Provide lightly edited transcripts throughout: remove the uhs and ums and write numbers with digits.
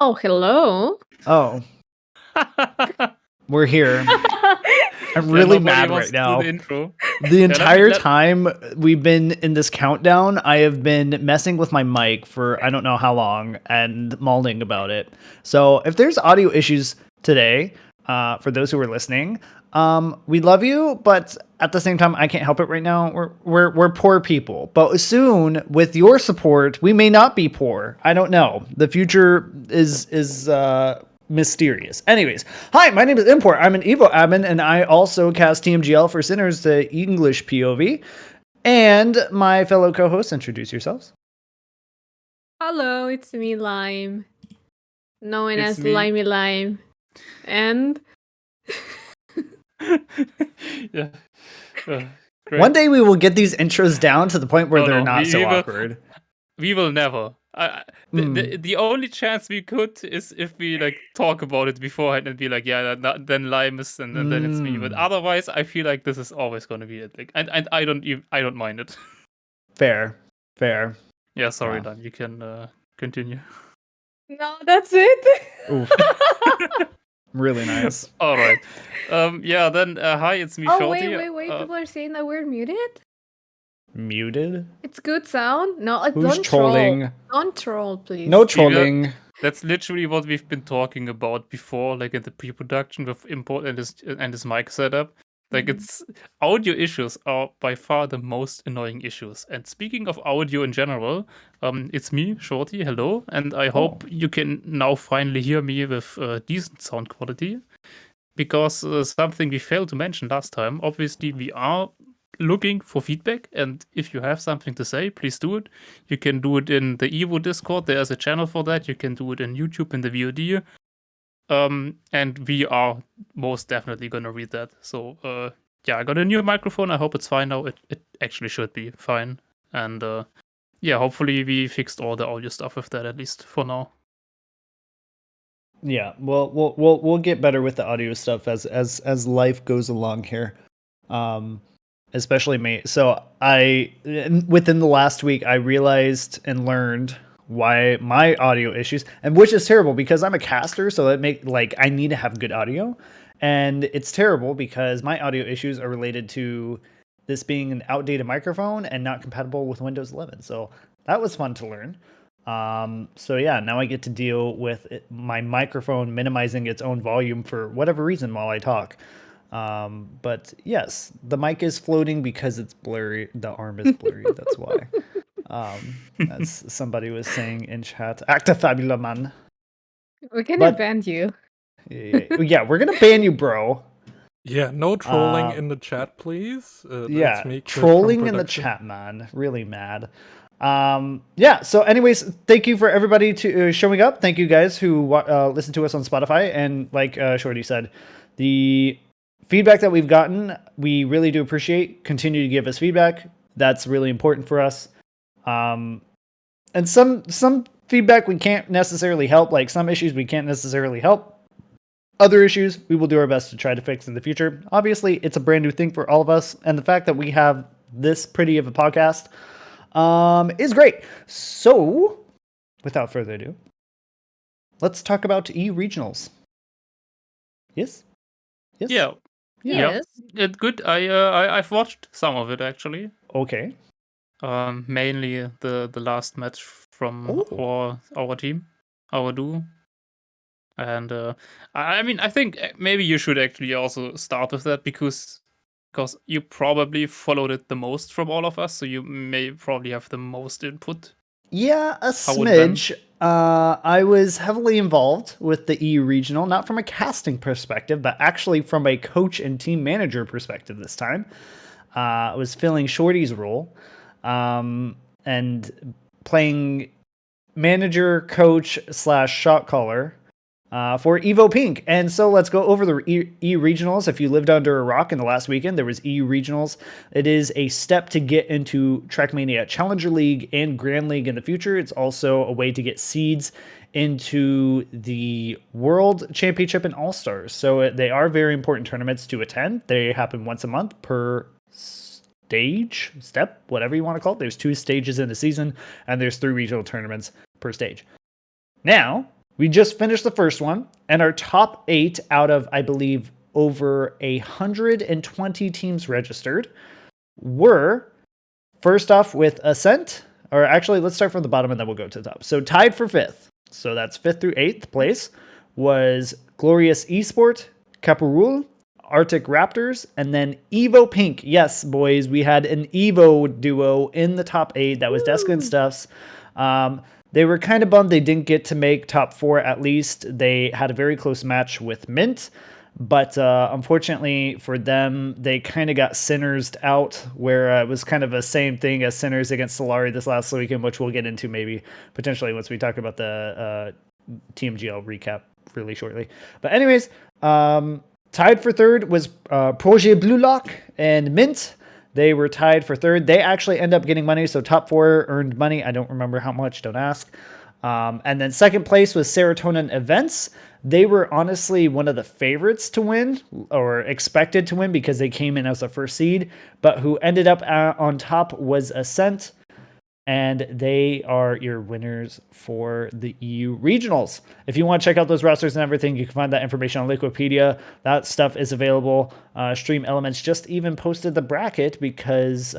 Oh, hello. Oh, we're here. I'm Yeah, really nobody mad wants right to do now. the intro. The Yeah, entire time we've been in this countdown, I have been messing with my mic for I don't know how long and mulling about it. So if there's audio issues today, for those who are listening, we love you, but at the same time, I can't help it right now. We're poor people, but soon with your support, we may not be poor. I don't know. The future is mysterious. Anyways, hi, my name is Import. I'm an Evo admin, and I also cast TMGL for Sinners, the English POV. And my fellow co-hosts, introduce yourselves. Hello, it's me, Lime. Known It's as me. Limey Lime. And Yeah. Great. One day we will get these intros down to the point where No, they're no, not so we will- awkward. We will never. The only chance we could is if we like talk about it beforehand and be like, yeah, then Limus and then it's me. But otherwise, I feel like this is always going to be it. Like, and I don't mind it. Fair. Yeah, sorry, Yeah. Dan. You can continue. no, that's it. Oof. Really nice. All right. Yeah. Then hi, it's me, Oh, Shorty. wait. People are saying that we're muted? Muted? It's good sound? No, Who's don't trolling? troll. Don't troll, please. No trolling. That's literally what we've been talking about before, like in the pre-production with Import and his mic setup. Like it's audio issues are by far the most annoying issues. And speaking of audio in general, it's me, Shorty. Hello, and I hope you can now finally hear me with decent sound quality. Because something we failed to mention last time, obviously we are looking for feedback, and if you have something to say, please do it. You can do it in the Evo Discord. There's a channel for that. You can do it in YouTube in the VOD. And we are most definitely gonna read that. So yeah, I got a new microphone. I hope it's fine now. It actually should be fine. And yeah, hopefully we fixed all the audio stuff with that, at least for now. Yeah, we'll get better with the audio stuff as life goes along here. Especially me. So within the last week I realized and learned why my audio issues, and which is terrible because I'm a caster, so I need to have good audio, and it's terrible because my audio issues are related to this being an outdated microphone and not compatible with Windows 11. So that was fun to learn. So yeah, now I get to deal with my microphone minimizing its own volume for whatever reason while I talk. But yes, the mic is floating because it's blurry. The arm is blurry. That's why. As somebody was saying in chat, acta fabula man. We're gonna ban you. Yeah, we're gonna ban you, bro. Yeah, no trolling in the chat, please. Yeah, me, Chris, trolling from in the production. chat, man. Really mad. Yeah, so anyways, thank you for everybody to showing up. Thank you guys who listen to us on Spotify. And like Shorty said, the feedback that we've gotten, we really do appreciate. Continue to give us feedback. That's really important for us. And some feedback we can't necessarily help, like some issues we can't necessarily help. Other issues we will do our best to try to fix in the future. Obviously, it's a brand new thing for all of us, and the fact that we have this pretty of a podcast is great. So, without further ado, let's talk about E-Regionals. Yes? Yeah. Yes. It's good. I've watched some of it actually. Okay. Mainly the last match from our team, our duo. And I mean, I think maybe you should actually also start with that because you probably followed it the most from all of us, so you may probably have the most input. Yeah, a smidge. I was heavily involved with the EU regional, not from a casting perspective, but actually from a coach and team manager perspective this time. I was filling Shorty's role and playing manager, coach / shot caller for Evo Pink. And so let's go over the E-Regionals. If you lived under a rock in the last weekend, there was E-Regionals. It is a step to get into Trackmania Challenger League and Grand League in the future. It's also a way to get seeds into the World Championship and All-Stars. So they are very important tournaments to attend. They happen once a month per step, whatever you want to call it. There's 2 stages in the season, and there's 3 regional tournaments per stage. Now, We just finished the first one, and our top 8 out of, I believe, over 120 teams registered were, first off with Ascent, or actually, let's start from the bottom and then we'll go to the top. So tied for 5th, so that's 5th through 8th place, was Glorious Esport, Caparul, Arctic Raptors, and then Evo Pink. Yes, boys, we had an Evo duo in the top 8. That was Deska and Stuffs. They were kind of bummed they didn't get to make top 4 at least. They had a very close match with Mint, but unfortunately for them, they kind of got Sinners out, where it was kind of the same thing as Sinners against Solari this last weekend, which we'll get into maybe potentially once we talk about the TMGL recap really shortly. But anyways, tied for 3rd was Projet Blue Lock and Mint. They were tied for 3rd. They actually end up getting money, so top 4 earned money. I don't remember how much, don't ask. And then 2nd place was Serotonin Events. They were honestly one of the favorites to win, or expected to win, because they came in as the first seed. But who ended up on top was Ascent, and they are your winners for the EU regionals. If you want to check out those rosters and everything, you can find that information on Wikipedia. That stuff is available. Stream Elements just even posted the bracket because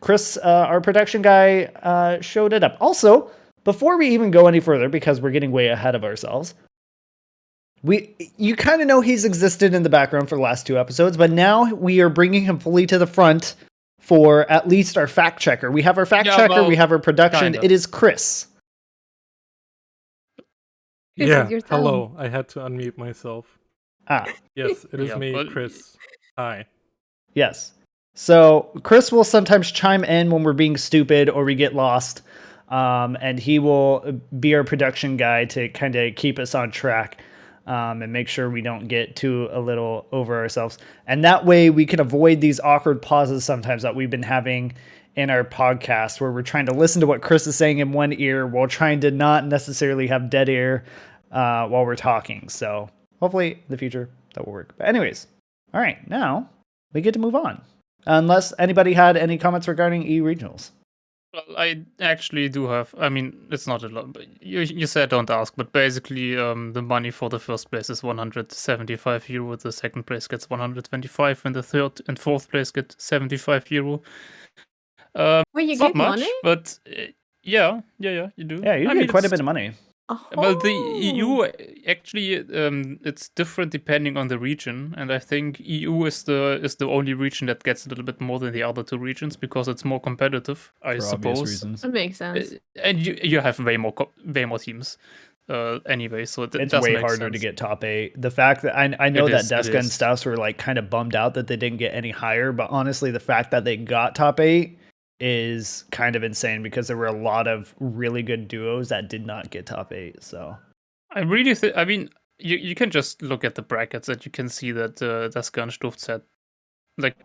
Chris, our production guy, showed it up. Also, before we even go any further, because we're getting way ahead of ourselves, you kind of know he's existed in the background for the last 2 episodes, but now we are bringing him fully to the front for at least our fact checker. We have our fact checker, we have our production. It is Chris. Yeah, hello. I had to unmute myself. Ah. Yes, it is me, Chris. Hi. Yes. So Chris will sometimes chime in when we're being stupid or we get lost, and he will be our production guy to kind of keep us on track. And make sure we don't get too a little over ourselves. And that way we can avoid these awkward pauses sometimes that we've been having in our podcast, where we're trying to listen to what Chris is saying in one ear while trying to not necessarily have dead air while we're talking. So hopefully in the future that will work. But anyways, all right, now we get to move on. Unless anybody had any comments regarding EU regionals. Well, I actually do have. I mean, it's not a lot. But you said don't ask, but basically, the money for the first place is 175 euro. The second place gets 125, and the third and fourth place get 75 euro. Well, you it's get not much, money? but you do. Yeah, you get quite a bit of money. Well, the EU actually, it's different depending on the region, and I think EU is the only region that gets a little bit more than the other 2 regions because it's more competitive, I suppose. Obvious reasons. That makes sense. And you have way more teams, anyway, so it's way harder to get top 8. The fact that I know that Deska and Stuffs were like kind of bummed out that they didn't get any higher, but honestly, the fact that they got top 8 is kind of insane because there were a lot of really good duos that did not get top 8. So I really think, I mean, you can just look at the brackets and you can see that Deska and Stuffs had, like,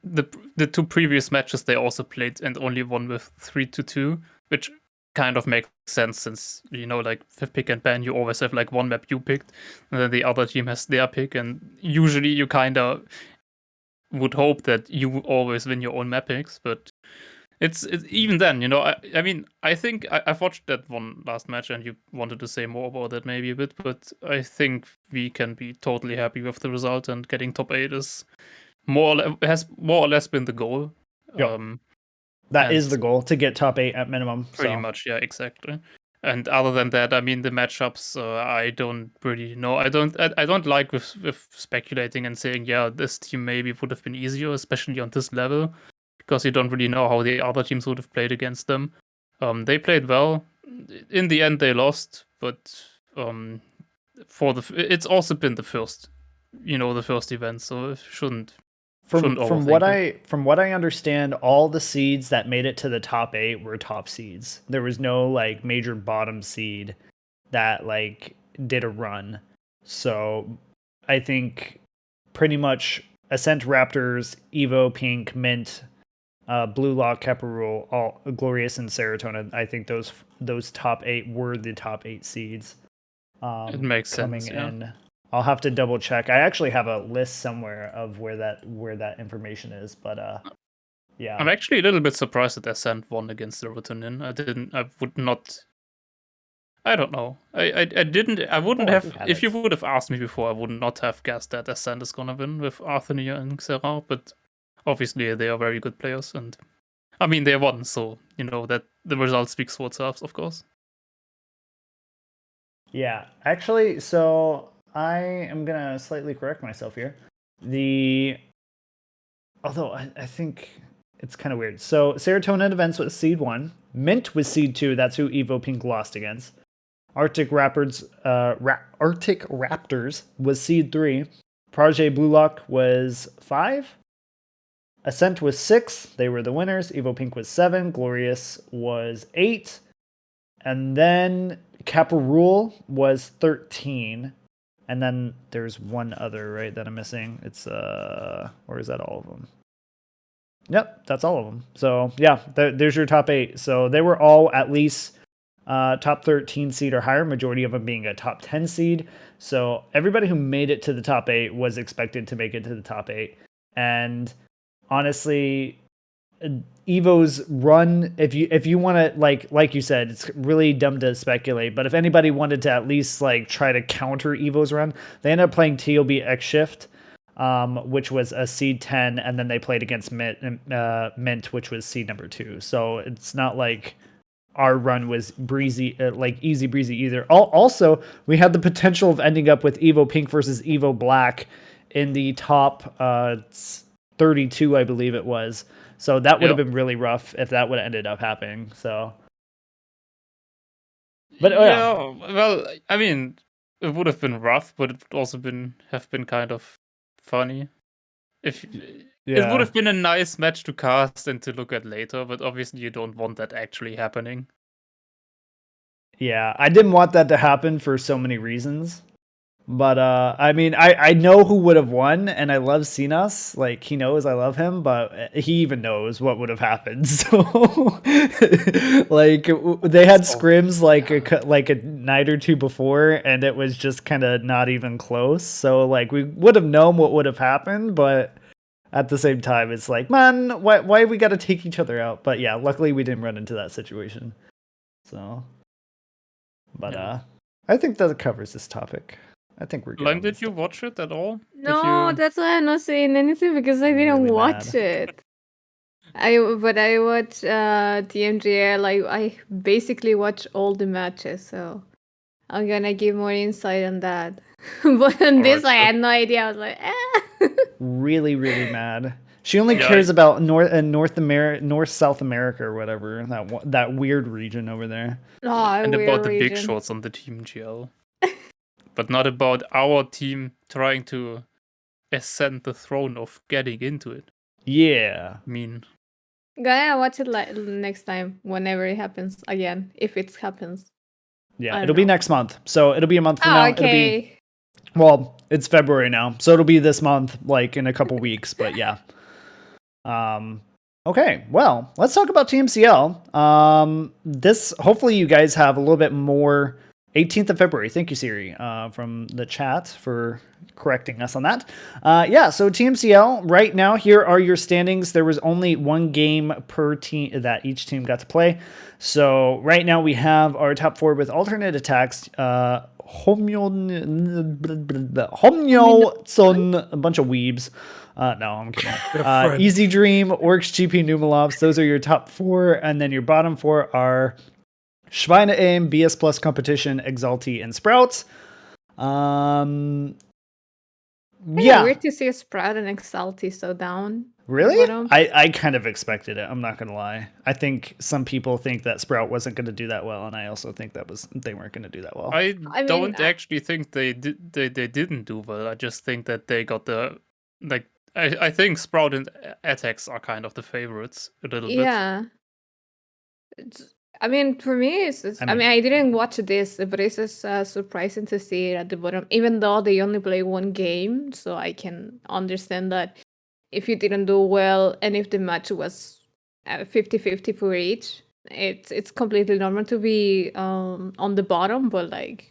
the 2 previous matches they also played and only won with 3-2, which kind of makes sense since, like with pick and ban, you always have like one map you picked and then the other team has their pick, and usually you kind of would hope that you always win your own map picks, but it's even then, I mean, I think I've watched that one last match and you wanted to say more about that maybe a bit, but I think we can be totally happy with the result, and getting top 8 is has more or less been the goal. Yep. That is the goal, to get top 8 at minimum. Pretty much, yeah, exactly. And other than that, I mean, the matchups, I don't really know. I don't like with speculating and saying, yeah, this team maybe would have been easier, especially on this level, because you don't really know how the other teams would have played against them. They played well. In the end, they lost, but it's also been the first event, so it shouldn't. From what I understand, all the seeds that made it to the top 8 were top seeds. There was no like major bottom seed that like did a run. So I think pretty much Ascent, Raptors, Evo, Pink, Mint, Blue Lock, Caparul, all Glorious, and Serotonin. I think those top 8 were the top 8 seeds. It makes coming sense, yeah. in. I'll have to double check. I actually have a list somewhere of where that information is, but yeah. I'm actually a little bit surprised that Ascent won against Serotonin. I don't know. I didn't. I wouldn't Oh, I have. think had If you it. would have asked me before, I would not have guessed that Ascent is gonna win with Arthur and Xerath. But obviously, they are very good players, and I mean they won, so you know that the result speaks for itself, of course. Yeah, actually, so I am gonna slightly correct myself here. Although I think it's kind of weird. So Serotonin Events was seed 1, Mint was seed 2. That's who Evo Pink lost against. Arctic Raptors was seed 3. Project Blue Lock was 5. Ascent was 6. They were the winners. Evo Pink was 7. Glorious was 8. And then Kappa Rule was 13. And then there's one other, right, that I'm missing. It's or is that all of them? Yep, that's all of them. So yeah, there's your top 8. So they were all at least top 13 seed or higher, majority of them being a top 10 seed. So everybody who made it to the top 8 was expected to make it to the top 8. And honestly, Evo's run, if you want to, like you said, it's really dumb to speculate, but if anybody wanted to at least like try to counter Evo's run, they ended up playing TOB X Shift, which was a seed 10, and then they played against Mint, which was seed number 2. So it's not like our run was breezy, like easy breezy either. Also, we had the potential of ending up with Evo Pink versus Evo Black in the top 32, I believe it was. So that would have been really rough if that would have ended up happening. So, but yeah, well, I mean, it would have been rough, but it would also have been kind of funny. It would have been a nice match to cast and to look at later, but obviously you don't want that actually happening. Yeah, I didn't want that to happen for so many reasons. But I mean, I know who would have won, and I love Sinas. Like, he knows I love him, but he even knows what would have happened. So, like, they had scrims like a night or two before, and it was just kind of not even close. So, like, we would have known what would have happened, but at the same time, it's like, man, why we got to take each other out? But yeah, luckily we didn't run into that situation. So, but I think that covers this topic. I think we're good. Lime, did you watch it at all? No, that's why I'm not saying anything because I didn't Really watch it. I watch TMGL. I basically watch all the matches, so I'm gonna give more insight on that. But on this, I had no idea. I was like, really, really mad. She only cares about North South America or whatever, that weird region over there. And about the big shots on the TMGL. But not about our team trying to ascend the throne of getting into it. Yeah. I mean, gonna watch it next time, whenever it happens again, if it happens. Yeah, it'll be next month. So it'll be a month from now. Okay. Well, it's February now, so it'll be this month, like in a couple weeks. But yeah. Okay, well, let's talk about TMCL. This, hopefully you guys have a little bit more. 18th of February. Thank you, Siri, from the chat for correcting us on that. Yeah, so TMCL, right now, here are your standings. There was only one game per team that each team got to play. So right now we have our top 4 with alternate attacks. Homyo Son, a bunch of weebs. No, I'm kidding. Easy Dream, Orcs, GP, Numalops. Those are your top 4. And then your bottom 4 are Schweine Aim, BS Plus Competition, Exalti, and Sprouts. Yeah. Weird to see a Sprout and Exalti so down. Really? I kind of expected it. I'm not going to lie. I think some people think that Sprout wasn't going to do that well, and I also think they weren't going to do that well. I don't actually think they didn't do well. I just think that they got the I think Sprout and Attacks are kind of the favorites a little bit. Yeah. I mean, for me, I didn't watch this, but it's just surprising to see it at the bottom, even though they only play one game. So I can understand that if you didn't do well and if the match was 50-50 for each, it's completely normal to be on the bottom. But like,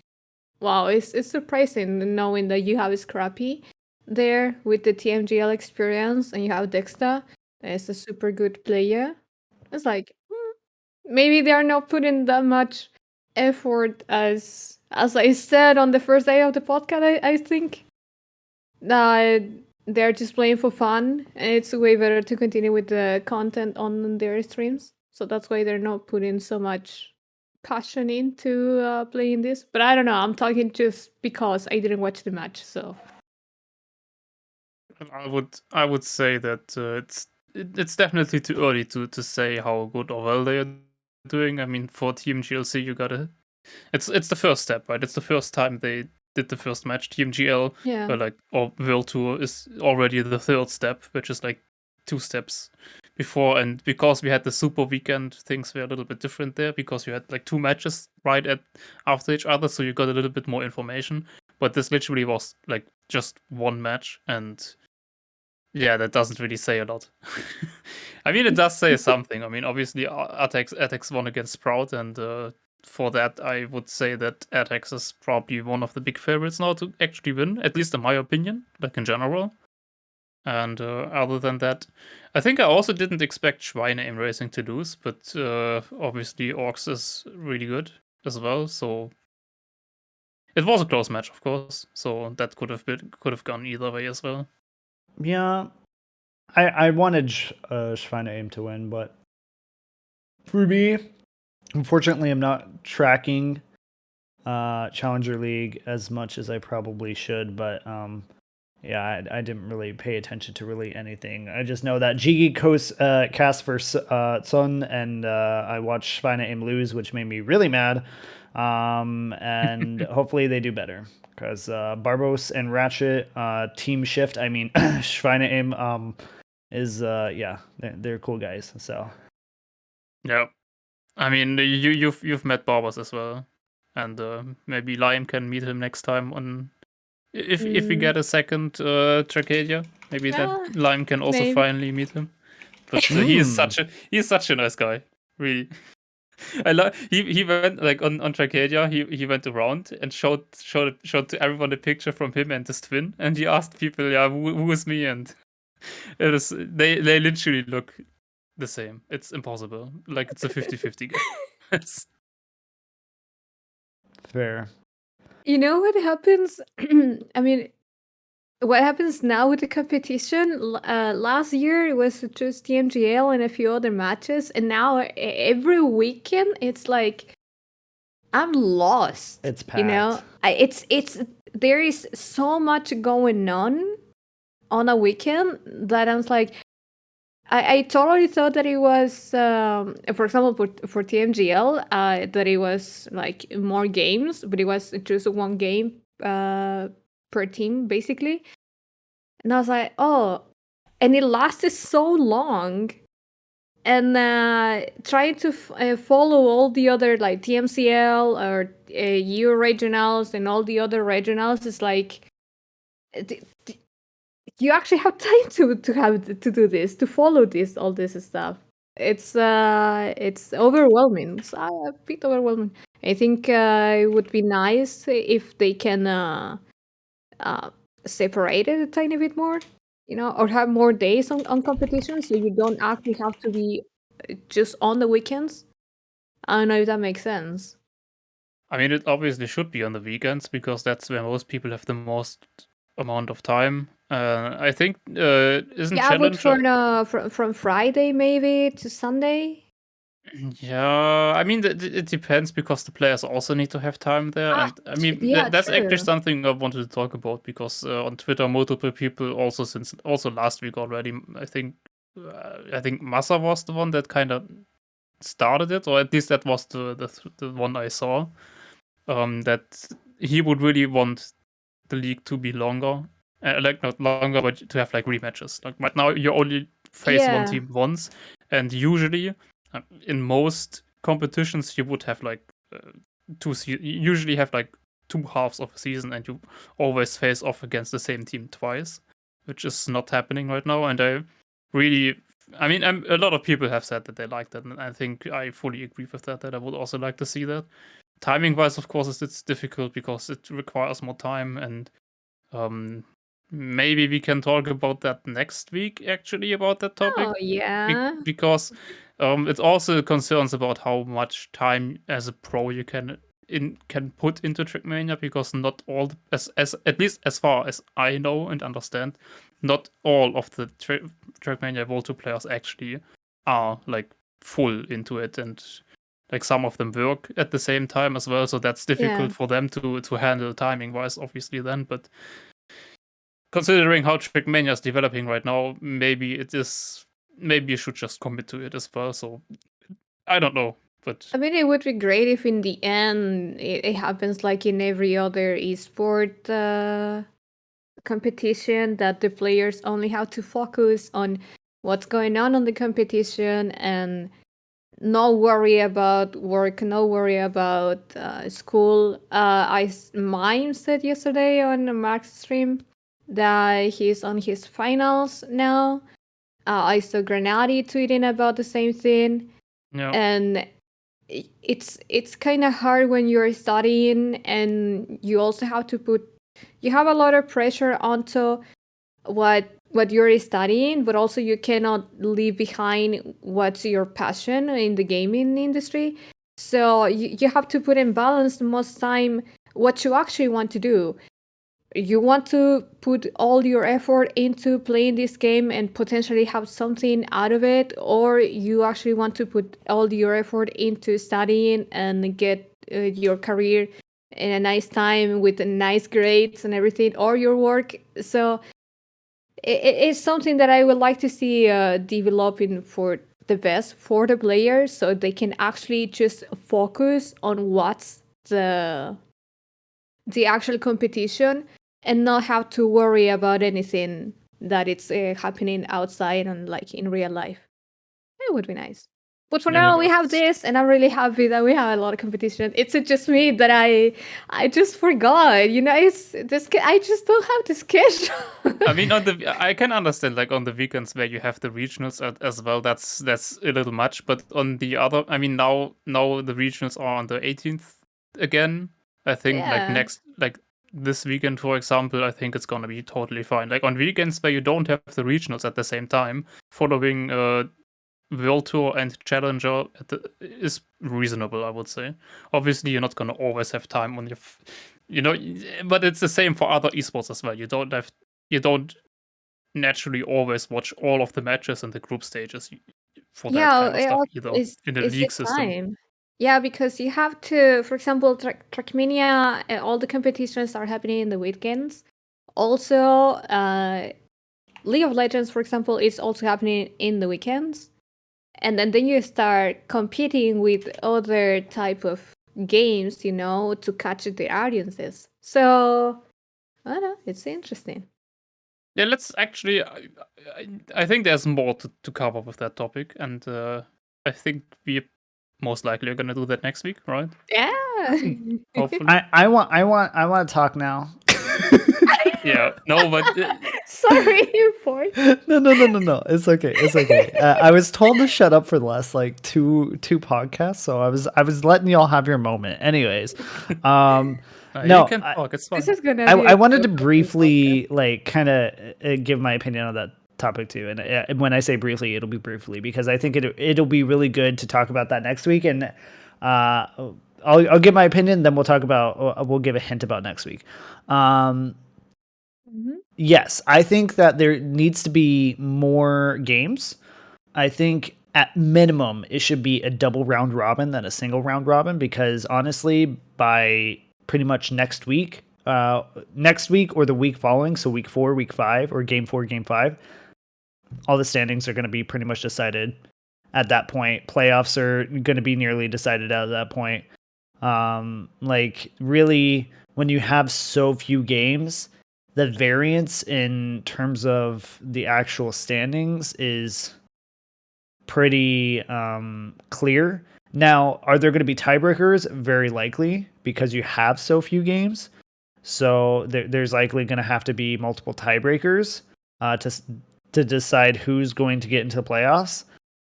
wow, it's surprising knowing that you have Scrappy there with the TMGL experience and you have Dexter, that is a super good player. It's like, maybe they are not putting that much effort as I said on the first day of the podcast. I think they're just playing for fun, and it's way better to continue with the content on their streams. So that's why they're not putting so much passion into playing this. But I don't know. I'm talking just because I didn't watch the match. So I would say that it's definitely too early to say how good or well they are doing. I mean, for TMGLC, you gotta. It's the first step, right? It's the first time they did the first match. TMGL, yeah, or World Tour is already the third step, which is like 2 steps before. And because we had the Super Weekend, things were a little bit different there because you had like 2 matches after each other, so you got a little bit more information. But this literally was like just one match, and yeah, that doesn't really say a lot. I mean, it does say something. I mean, obviously, Atex won against Sprout, and for that, I would say that Atex is probably one of the big favorites now to actually win, at least in my opinion, like in general. And other than that, I think I also didn't expect Schweine Racing to lose, but obviously, Orcs is really good as well, so it was a close match, of course. So that could have gone either way as well. Yeah, I wanted Schweine to win, but for me, unfortunately, I'm not tracking Challenger League as much as I probably should. But yeah, I didn't really pay attention to really anything. I just know that Jiggy cast for Sun, and I watched Schweine lose, which made me really mad. And hopefully they do better. Because Barbos and Ratchet team shift. I mean, Schweine is yeah, they're cool guys. So Yeah, I mean you've met Barbas as well, and maybe Lime can meet him next time on if we get a second Trackmania. Maybe that yeah, Lime can also maybe. finally meet him. But he is such a nice guy, really. I love he went like on Trackmania. He went around and showed to everyone a picture from him and his twin, and he asked people, yeah, who is me? And it is they literally look the same. It's impossible. Like it's a 50-50 game. It's fair. You know what happens? I mean, what happens now with the competition? Last year it was just TMGL and a few other matches, and now every weekend it's like I'm lost. It's You know, packed. it's there is so much going on a weekend that I'm like. I totally thought that it was, for example, for TMGL, that it was like more games, but it was just one game per team, basically. And I was like, oh, and it lasted so long. And trying to follow all the other like TMCL or EU regionals and all the other regionals is like you actually have time to do this, to follow all this stuff. It's overwhelming. It's a bit overwhelming. I think it would be nice if they can separate it a tiny bit more, or have more days on competition, so you don't actually have to be just on the weekends. I don't know if that makes sense. I mean, it obviously should be on the weekends because that's where most people have the most amount of time. I think isn't Yeah, but Challenger. from Friday maybe to Sunday. Yeah, I mean, it depends because the players also need to have time there. And I mean, Yeah, that's actually true. something I wanted to talk about because on Twitter, multiple people also last week already, I think Massa was the one that kind of started it, or at least that was the one I saw. That he would really want the league to be longer, like not longer, but to have like rematches. Like right now, you only face one Yeah. team once, and usually in most competitions you would have like you usually have like 2 halves of a season, and you always face off against the same team twice, which is not happening right now. And I mean, a lot of people have said that they like that, and I think I fully agree with that. That I would also like to see that. Timing wise, of course, it's difficult because it requires more time, and maybe we can talk about that next week, actually, about that topic. Oh yeah. Because it also concerns about how much time as a pro you can can put into Trackmania, because not all, as at least as far as I know and understand, not all of the Trackmania World Tour players actually are like full into it, and like some of them work at the same time as well, so that's difficult for them to handle timing wise, obviously. Then, but considering how Trackmania is developing right now, maybe you should just commit to it as well. So I don't know, but I mean, it would be great if in the end it happens like in every other esport competition, that the players only have to focus on what's going on the competition and no worry about work, no worry about school. Mime said yesterday on Mark's stream that he's on his finals now. I saw Granati tweeting about the same thing. yeah. And it's kind of hard when you're studying, and you also have to you have a lot of pressure onto what you're studying, but also you cannot leave behind what's your passion in the gaming industry. So you have to put in balance most time what you actually want to do. You want to put all your effort into playing this game and potentially have something out of it, or you actually want to put all your effort into studying and get your career in a nice time with nice grades and everything, or your work. So it's something that I would like to see developing for the best for the players, so they can actually just focus on what's the actual competition and not have to worry about anything that it's happening outside and like in real life. It would be nice. But for now, we have this, and I'm really happy that we have a lot of competition. It's just me that I just forgot. You know, it's this. I just don't have the schedule. I mean, I can understand, like, on the weekends where you have the regionals as well. That's a little much. But on the other, I mean, now the regionals are on the 18th again. I think like this weekend, for example, I think it's gonna be totally fine. Like on weekends where you don't have the regionals at the same time, following World Tour and Challenger is reasonable, I would say. Obviously, you're not gonna always have time on your, but it's the same for other esports as well. You don't naturally always watch all of the matches and the group stages for that kind of stuff either in the league system. Time. Yeah, because you have to, for example, Trackmania, all the competitions are happening in the weekends. Also, League of Legends, for example, is also happening in the weekends. And then you start competing with other type of games, to catch the audiences. So, I don't know, it's interesting. Yeah, let's actually. I think there's more to cover with that topic, and I think we most likely are gonna do that next week, right? Yeah. Hopefully. I want to talk now. Yeah. No, but sorry for No. It's okay. I was told to shut up for the last like two podcasts, so I was letting y'all have your moment. Anyways, no, you can talk. It's fine. This is gonna. I wanted to briefly like kind of give my opinion on that topic too, and when I say briefly, it'll be briefly because I think it'll be really good to talk about that next week, and I'll give my opinion, then we'll talk about we'll give a hint about next week. Yes, I think that there needs to be more games. I think at minimum it should be a double round robin than a single round robin, because honestly, by pretty much next week or the week following, so week 4, week 5, or game 4, game 5, all the standings are going to be pretty much decided at that point. Playoffs are going to be nearly decided at that point. Like really, when you have so few games, the variance in terms of the actual standings is pretty clear. Now, are there going to be tiebreakers? Very likely, because you have so few games. So there's likely going to have to be multiple tiebreakers to decide who's going to get into the playoffs.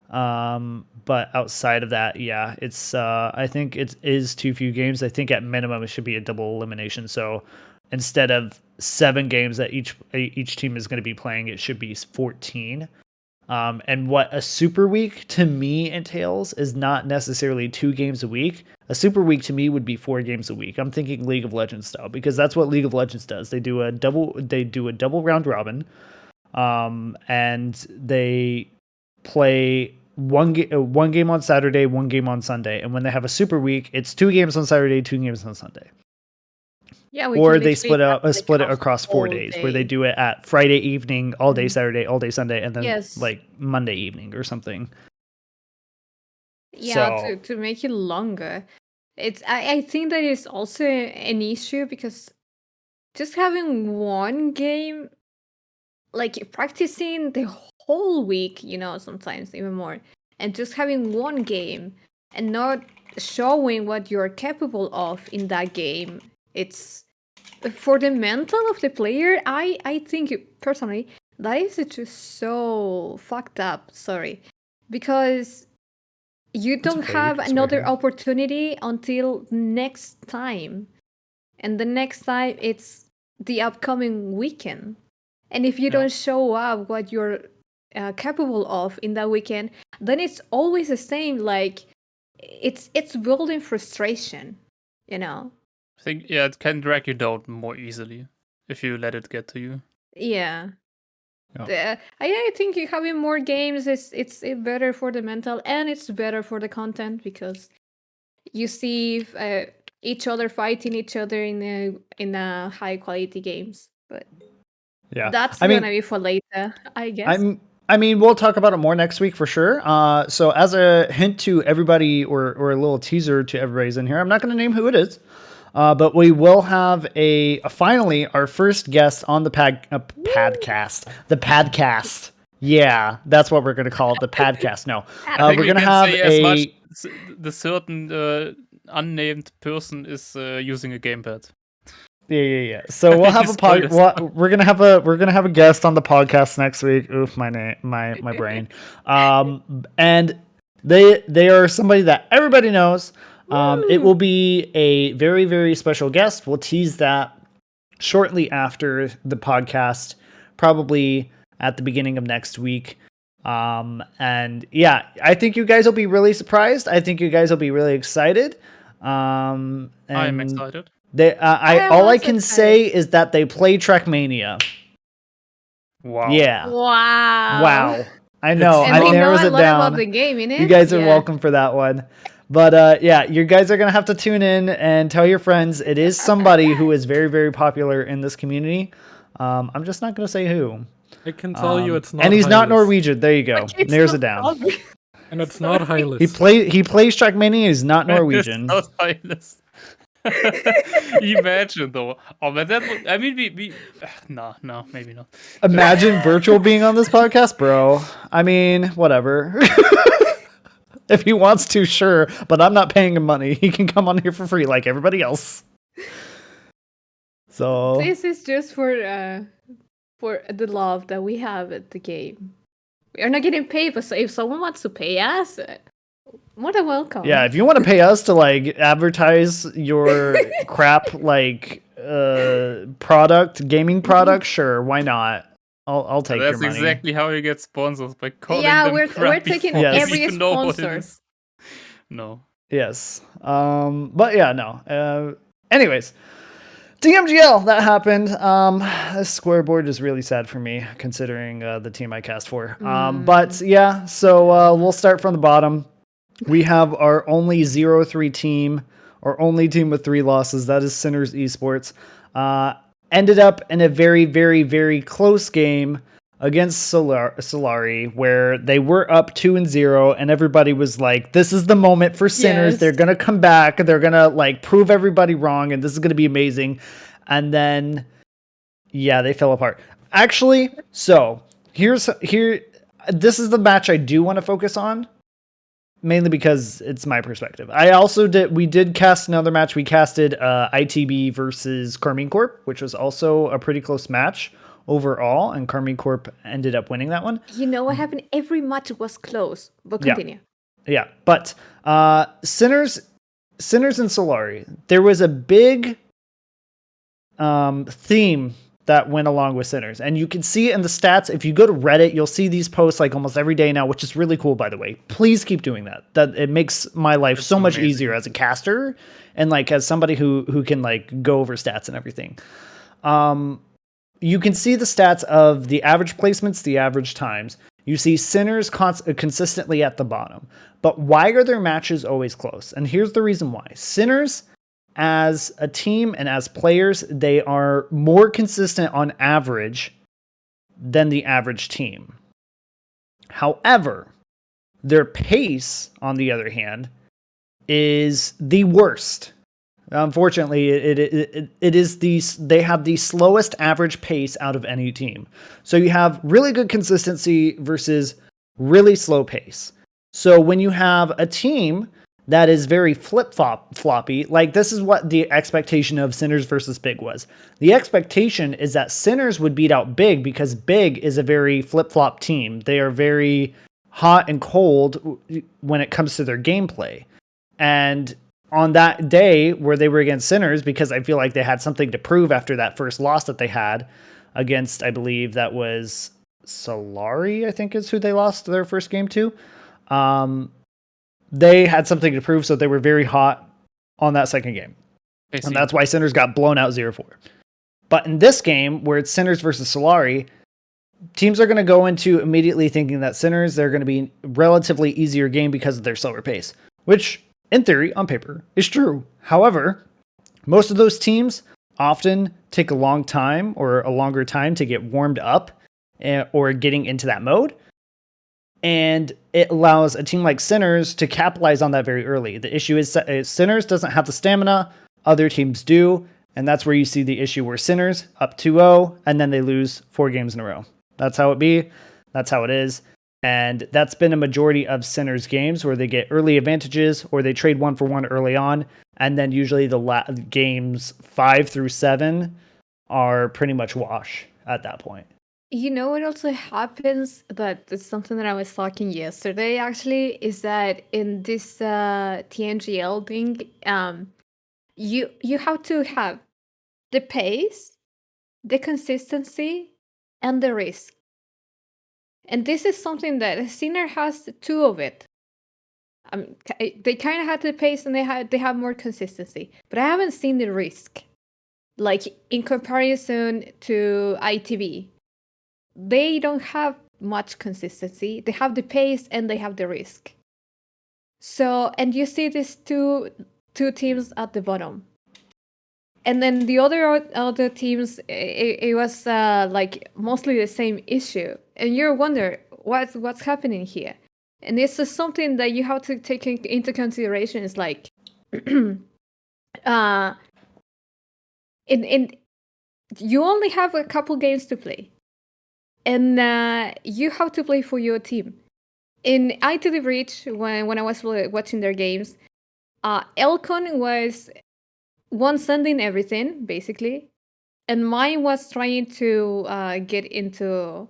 But outside of that, yeah, it's I think it is too few games. I think at minimum it should be a double elimination. So instead of 7 games that each team is going to be playing, it should be 14. And what a super week to me entails is not necessarily 2 games a week. A super week to me would be 4 games a week. I'm thinking League of Legends style, because that's what League of Legends does. They do a double round robin, and they play one game on Saturday, 1 game on Sunday. And when they have a super week, it's 2 games on Saturday, 2 games on Sunday. Yeah, Or they split it across 4 days, where they do it at Friday evening, all day Saturday, all day Sunday, and then like Monday evening or something. Yeah, So, to make it longer. I think that is also an issue, because just having one game, like practicing the whole week, sometimes even more, and just having one game and not showing what you're capable of in that game, it's for the mental of the player. I think personally that is just so fucked up. Sorry, because you don't have another opportunity until next time, and the next time it's the upcoming weekend. And if you don't show up what you're capable of in that weekend, then it's always the same. Like it's building frustration, I think it can drag you down more easily if you let it get to you. Yeah. I think having more games it's better for the mental, and it's better for the content, because you see each other fighting each other in a high quality games. But that's gonna be for later, I guess. I mean, we'll talk about it more next week for sure. So as a hint to everybody, or a little teaser to everybody's in here, I'm not going to name who it is, but we will have finally our first guest on the podcast. The podcast. Yeah, that's what we're going to call it, the podcast. No, we're going to have the certain unnamed person is using a gamepad. Yeah. So we'll have we're gonna have a guest on the podcast next week. Oof, my brain. And they are somebody that everybody knows. It will be a very, very special guest. We'll tease that shortly after the podcast, probably at the beginning of next week. And yeah, I think you guys will be really surprised. I think you guys will be really excited. And I'm excited. All I can say is that they play Trackmania. Wow. Yeah. Wow. I know. I narrows it down. About the game, innit? You guys are welcome for that one. But yeah, you guys are gonna have to tune in and tell your friends. It is somebody who is very, very popular in this community. I'm just not gonna say who. I can tell you it's not. And he's not Norwegian. There you go. Narrows it down. And it's not Hylas. He plays Trackmania. He's not Norwegian. It's not Hylas. Imagine though. Oh, but that would, I mean, we no, maybe not. Imagine Virtual being on this podcast, bro. I mean, whatever. If he wants to, sure, but I'm not paying him money. He can come on here for free like everybody else. So this is just for the love that we have at the game. We are not getting paid, but if someone wants to pay us, more than welcome. Yeah, if you want to pay us to like advertise your crap like gaming product, sure, why not? I'll take your money. That's exactly how you get sponsors, by calling them we're taking every sponsor. No. Yes. But yeah, no. Anyways, TMGL, that happened. This scoreboard is really sad for me, considering the team I cast for. But yeah, so we'll start from the bottom. We have our only 0-3 team, our only team with 3 losses. That is Sinners Esports. Ended up in a very, very, very close game against Solari, where they were up 2-0, and everybody was like, this is the moment for Sinners. Yes. They're going to come back. They're going to like prove everybody wrong, and this is going to be amazing. And then, yeah, they fell apart. Actually, so this is the match I do want to focus on, mainly because it's my perspective. We did cast another match. We casted ITB versus Carmine Corp, which was also a pretty close match overall, and Carmine Corp ended up winning that one. You know what happened? Every match was close, but continue. Yeah. But Sinners and Solari, there was a big theme that went along with Sinners. And you can see it in the stats. If you go to Reddit, you'll see these posts like almost every day now, which is really cool, by the way. Please keep doing that. That it makes my life so much easier as a caster and like as somebody who can like go over stats and everything. You can see the stats of the average placements, the average times. You see Sinners consistently at the bottom. But why are their matches always close? And here's the reason why. Sinners, as a team and as players, they are more consistent on average than the average team. However, their pace, on the other hand, is the worst. Unfortunately, it is they have the slowest average pace out of any team. So you have really good consistency versus really slow pace. So when you have a team that is very flip-floppy, like this is what the expectation of Sinners versus Big was. The expectation is that Sinners would beat out Big because Big is a very flip-flop team. They are very hot and cold when it comes to their gameplay. And on that day where they were against Sinners, because I feel like they had something to prove after that first loss that they had against, I believe that was Solari, I think is who they lost their first game to. They had something to prove, so they were very hot on that second game. And that's why Sinners got blown out 0-4. But in this game, where it's Sinners versus Solari, teams are going to go into immediately thinking that Sinners, they're going to be a relatively easier game because of their slower pace, which, in theory, on paper, is true. However, most of those teams often take a long time or a longer time to get warmed up or getting into that mode. And it allows a team like Sinners to capitalize on that very early. The issue is Sinners doesn't have the stamina, other teams do, and that's where you see the issue where Sinners up 2-0, and then they lose 4 games in a row. That's how it be. That's how it is. And that's been a majority of Sinners games where they get early advantages or they trade 1-for-1 early on, and then usually the games 5 through 7 are pretty much wash at that point. You know what also happens, that it's something that I was talking yesterday actually, is that in this TMGL thing, you have to have the pace, the consistency, and the risk. And this is something that Sinner has 2 of it. They kind of had the pace and they have more consistency, but I haven't seen the risk. Like in comparison to ITV. They don't have much consistency. They have the pace and they have the risk. So, and you see these two teams at the bottom. And then the other teams, it was like mostly the same issue. And you wonder what's happening here. And this is something that you have to take into consideration. It's like, in you only have a couple games to play. And you have to play for your team. In ITV Reach, when I was watching their games, Elcon was one sending everything, basically. And mine was trying to get into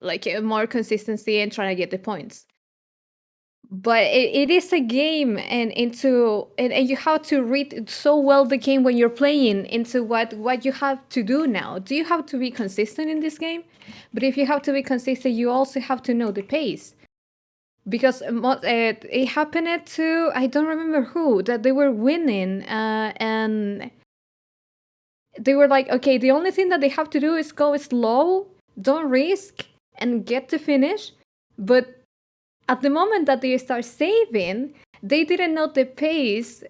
like more consistency and trying to get the points. But it is a game, and you have to read so well the game when you're playing into what you have to do now. Do you have to be consistent in this game? But if you have to be consistent, you also have to know the pace. Because it happened to, I don't remember who, that they were winning and they were like, okay, the only thing that they have to do is go slow, don't risk, and get to finish. But at the moment that they start saving, they didn't know the pace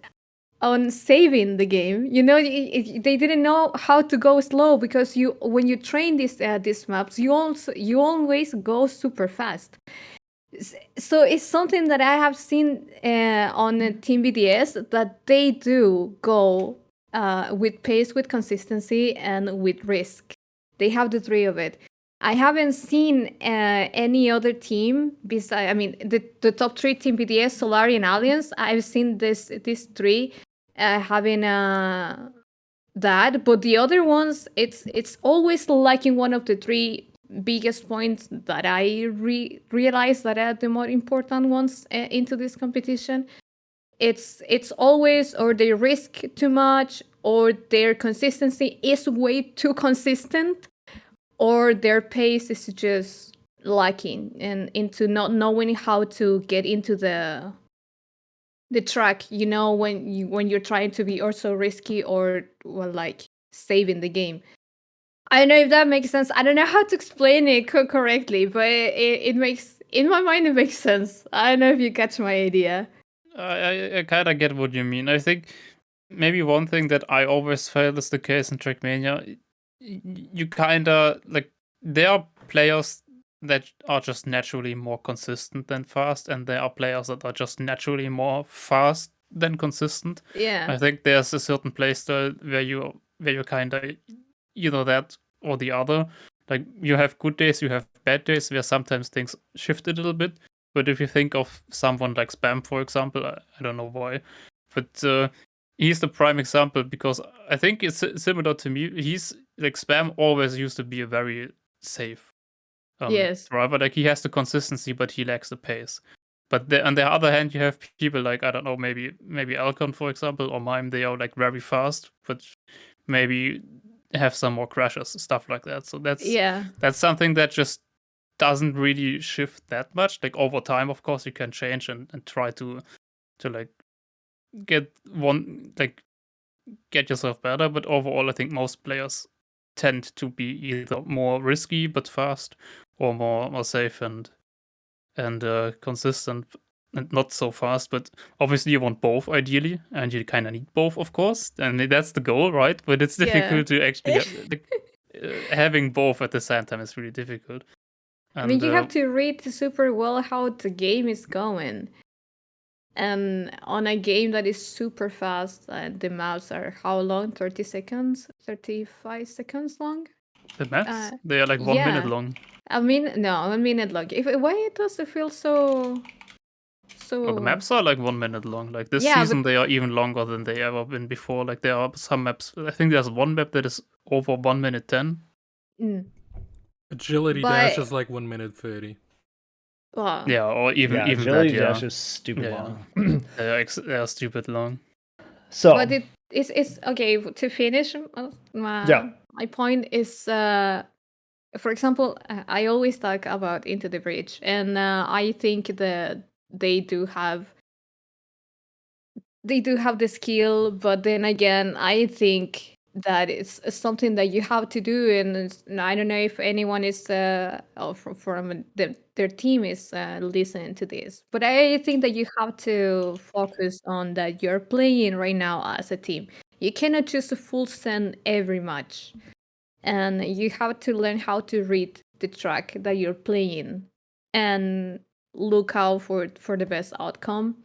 on saving the game. You know, they didn't know how to go slow, because when you train these maps, you always go super fast. So it's something that I have seen on Team BDS, that they do go with pace, with consistency, and with risk. They have the 3 of it. I haven't seen any other team besides, I mean, the top 3 Team BDS, Solari, and Alliance. I've seen these 3 having that, but the other ones, it's always lacking one of the 3 biggest points that I realize that are the more important ones into this competition. It's always, or they risk too much, or their consistency is way too consistent. or their pace is just lacking and into not knowing how to get into the track, when you're trying to be also risky or well, like saving the game. I don't know if that makes sense. I don't know how to explain it correctly, but it makes, in my mind, it makes sense. I don't know if you catch my idea. I kind of get what you mean. I think maybe one thing that I always felt is the case in Trackmania, you kind of like, there are players that are just naturally more consistent than fast, and there are players that are just naturally more fast than consistent. Yeah. I think there's a certain playstyle where you kind of that or the other. Like, you have good days, you have bad days, where sometimes things shift a little bit. But if you think of someone like Spam, for example, I don't know why, but he's the prime example, because I think it's similar to me. He's like, Spam always used to be a very safe Yes. driver. Like, he has the consistency, but he lacks the pace. But on the other hand, you have people like, I don't know, maybe Alcon, for example, or Mime. They are like very fast, but maybe have some more crashes, stuff like that. So that's something that just doesn't really shift that much. Like, over time, of course, you can change and try to like get yourself better. But overall, I think most players tend to be either more risky but fast, or more safe and consistent and not so fast. But obviously, you want both ideally, and you kind of need both, of course, and that's the goal, right? But it's difficult to actually having both at the same time is really difficult. I mean, you have to read super well how the game is going. And on a game that is super fast, the maps are how long? 30 seconds? 35 seconds long? The maps? They are like 1 minute long. I mean, no, 1 minute long. Why does it feel so... Well, the maps are like 1 minute long. Like, this season, they are even longer than they ever been before. Like, there are some maps. I think there's one map that is over 1 minute 10. Agility dash is like 1 minute 30. Yeah, or even agility that, dash is stupid long. They are stupid long. So, but it's okay to finish. My point is, for example, I always talk about Into the Breach, and I think that they do have the skill, but then again, I think that it's something that you have to do, and I don't know if anyone is from their team is listening to this, but I think that you have to focus on that you're playing right now as a team. You cannot just full send every match, and you have to learn how to read the track that you're playing and look out for the best outcome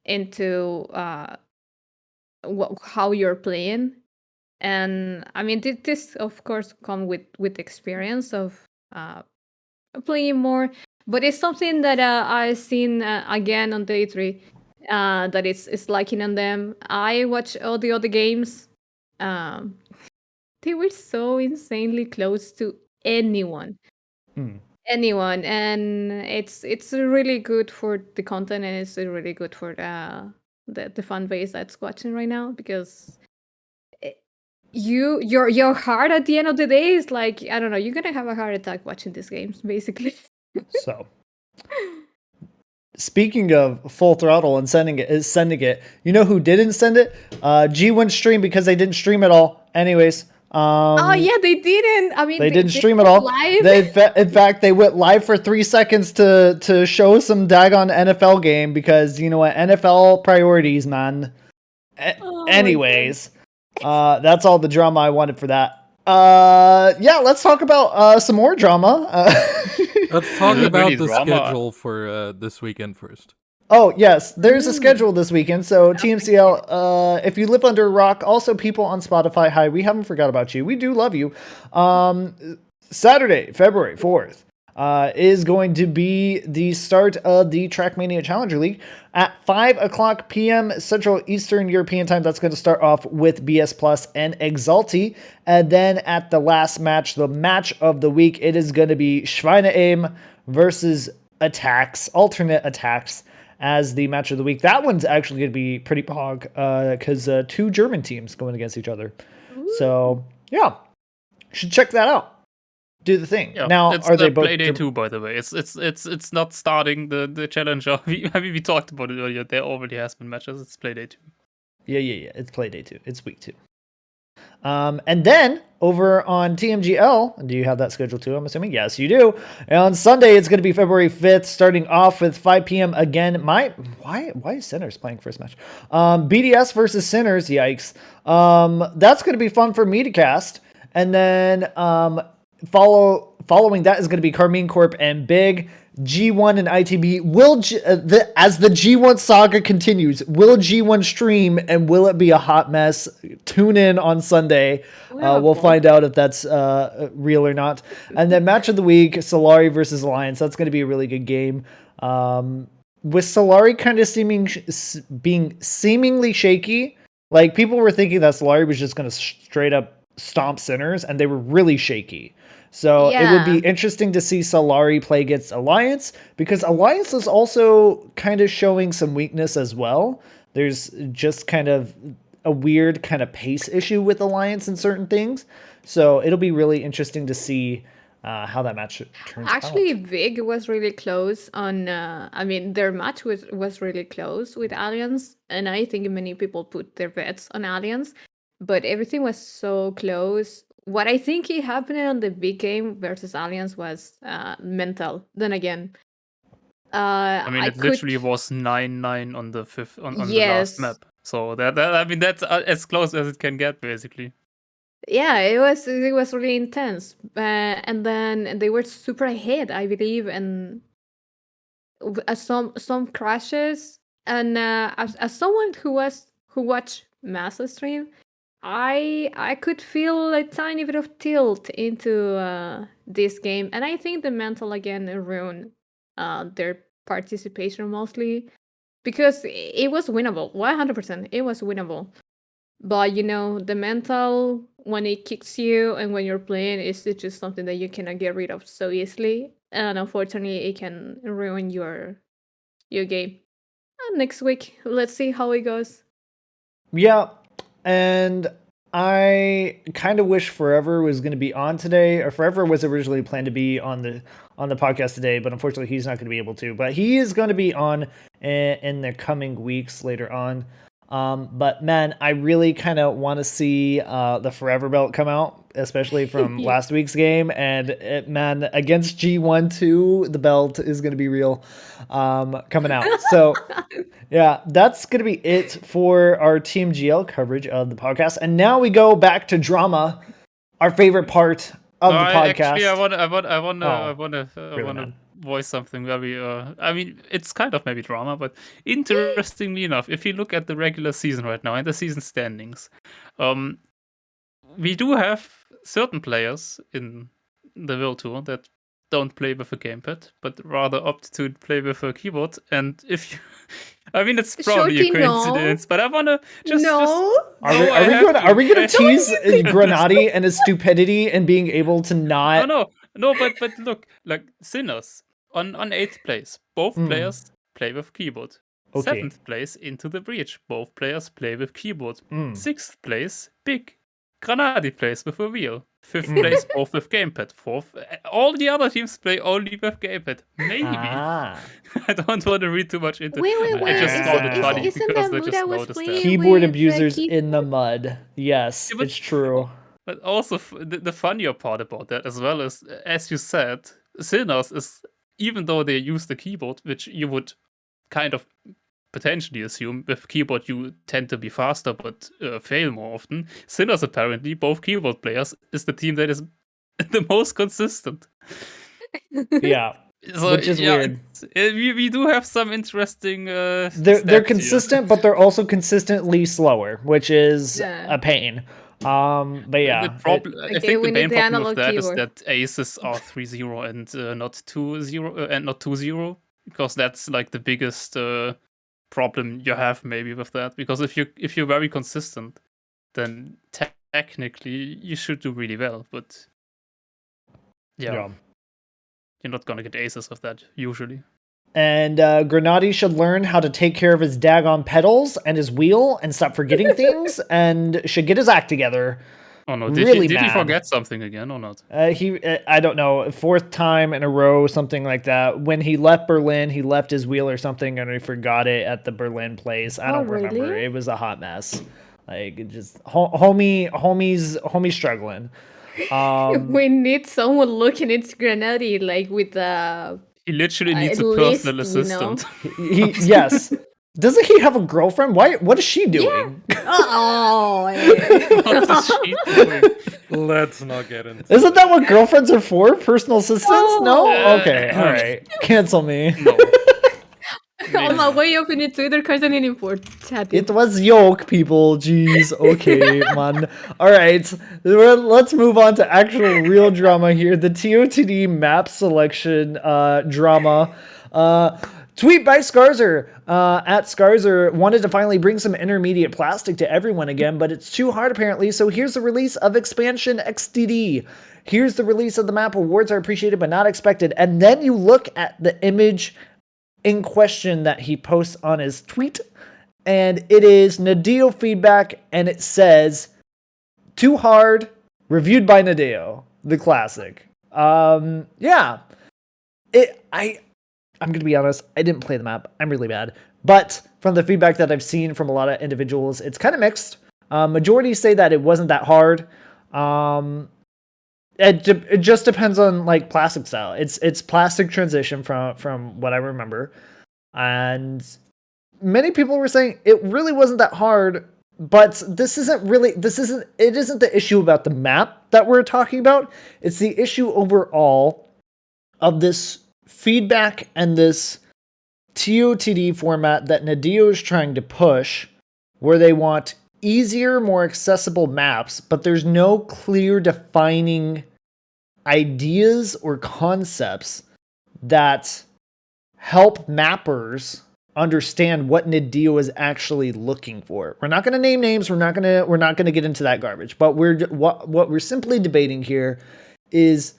into how you're playing. And I mean, this of course come with experience of playing more, but it's something that I've seen again on day 3, that it's liking on them. I watch all the other games. They were so insanely close to anyone. Anyone, and it's really good for the content, and it's really good for the fan base that's watching right now, because your heart at the end of the day is like, I don't know, you're gonna have a heart attack watching these games, basically. So, speaking of full throttle and sending it, you know who didn't send it? G went stream because they didn't stream at all. Anyways. Oh yeah, they didn't. I mean, they didn't stream at all. Live. In fact, they went live for 3 seconds to show some daggone NFL game, because you know what, NFL priorities, man. Anyways, that's all the drama I wanted for that. Yeah, let's talk about some more drama. Let's talk about the schedule for this weekend first. Oh, yes, there's a schedule this weekend. So, TMCL, if you live under a rock, also people on Spotify, hi, we haven't forgot about you. We do love you. Saturday, February 4th, is going to be the start of the Trackmania Challenger League at 5 o'clock p.m. Central Eastern European Time. That's going to start off with BS Plus and Exalti. And then at the last match, the match of the week, it is going to be Schweine-Aim versus Alternate Attacks, as the match of the week. That one's actually going to be pretty pog, because 2 German teams going against each other. So, yeah, should check that out. do the thing. Yeah, Now, it's are they both Playday 2, by the way. It's not starting the challenger. We talked about it earlier. There already has been matches. It's Playday 2. Yeah. It's Playday 2. It's week 2. And then over on TMGL, do you have that scheduled too? I'm assuming yes, you do. And on Sunday, it's going to be February 5th, starting off with 5 p.m. again. Why is Sinners playing first match? BDS versus Sinners. Yikes. That's going to be fun for me to cast. And then following that is going to be Carmine Corp and Big. G1 and ITB as the G1 saga continues, will G1 stream and will it be a hot mess? Tune in on Sunday. We'll find out if that's real or not. And then match of the week, Solari versus Alliance. That's going to be a really good game. With Solari kind of being seemingly shaky, like people were thinking that Solari was just going to straight up stomp Sinners, and they were really shaky. So it would be interesting to see Solari play against Alliance, because Alliance is also kind of showing some weakness as well. There's just kind of a weird kind of pace issue with Alliance in certain things. So it'll be really interesting to see how that match turns out. Actually, Vig was really close on. Their match was really close with Alliance, and I think many people put their bets on Alliance, but everything was so close. What I think it happened on the big game versus Alliance was mental. Then again, it literally was 9-9 on the fifth on the last map. So that's as close as it can get, basically. Yeah, it was really intense, and then they were super ahead, I believe, and some crashes. And as someone who watched Master stream, I could feel a tiny bit of tilt into this game, and I think the mental again ruined their participation mostly, because it was winnable, 100%. It was winnable, but the mental, when it kicks you and when you're playing, it's just something that you cannot get rid of so easily, and unfortunately, it can ruin your game. And next week, let's see how it goes. Yeah. And I kind of wish Forever was going to be on today. Or Forever was originally planned to be on the podcast today, but unfortunately he's not going to be able to. But he is going to be on in the coming weeks later on. But man, I really kind of want to see the Forever belt come out, especially from last week's game. And against G1 2, the belt is going to be real coming out. So yeah, that's going to be it for our TMGL coverage of the podcast. And now we go back to drama, our favorite part of the podcast. Actually, I want to voice something very. It's kind of maybe drama, but interestingly enough, if you look at the regular season right now and the season standings, we do have certain players in the World Tour that don't play with a gamepad, but rather opt to play with a keyboard. And if you, it's probably Shorty, a coincidence, but I wanna just. Are we gonna tease Granati and his stupidity and being able to not? No. But look, like Sinners on 8th place, both players play with keyboard. Okay. 7th place, Into the Breach, both players play with keyboard. 6th place, Big. Granati plays with a wheel. 5th place, both with gamepad. 4th, all the other teams play only with gamepad. Maybe. I don't want to read too much into it. Wait. I just found it funny because I just noticed that. Keyboard abusers in the mud. Yes, it's true. But also, the funnier part about that, as well, is, as you said, Sinners is, even though they use the keyboard, which you would kind of potentially assume with keyboard you tend to be faster but fail more often. Sinners, apparently, both keyboard players, is the team that is the most consistent. Yeah. So, which is weird. We do have some interesting. They're consistent, but they're also consistently slower, which is a pain. But yeah, I think the main problem with that is that aces are 3-0 and not 2-0 and not 2-0, because that's like the biggest problem you have maybe with that. Because if you're very consistent, then technically you should do really well. But yeah. You're not gonna get aces of that usually. And Granati should learn how to take care of his daggone pedals and his wheel and stop forgetting things, and should get his act together. Oh no! Really Did he mad. forget something again or not? I don't know, 4th time in a row, something like that. When he left Berlin, he left his wheel or something, and he forgot it at the Berlin place. I don't remember. Really? It was a hot mess. Like it just homie's struggling. We need someone looking into Granati, like with He literally needs at a least, personal you know. assistant. He yes. Doesn't he have a girlfriend? What is she doing? Oh, What is she doing? Let's not get into Isn't that what girlfriends are for? Personal assistants? No? Oh. Okay, all right. Cancel me. No. on my way opening Twitter cards and import chatting. It was yoke, people. Jeez. Okay, man. All right. Let's move on to actual real drama here. The TOTD map selection drama. Tweet by Scarzer. At Scarzer wanted to finally bring some intermediate plastic to everyone again, but it's too hard apparently. So here's the release of Expansion XDD. Here's the release of the map. Awards are appreciated but not expected. And then you look at the image in question that he posts on his tweet, and it is Nadeo feedback, and it says too hard, reviewed by Nadeo, the classic. Yeah. I'm gonna be honest, I didn't play the map. I'm really bad. But from the feedback that I've seen from a lot of individuals, it's kind of mixed. Majority say that it wasn't that hard. It just depends on like plastic style. It's plastic transition from what I remember, and many people were saying it really wasn't that hard. But it isn't the issue about the map that we're talking about. It's the issue overall of this feedback and this TOTD format that Nadeo is trying to push, where they want easier, more accessible maps, but there's no clear defining ideas or concepts that help mappers understand what Nadeo is actually looking for. We're not going to name names. We're not going to get into that garbage. But what we're simply debating here is,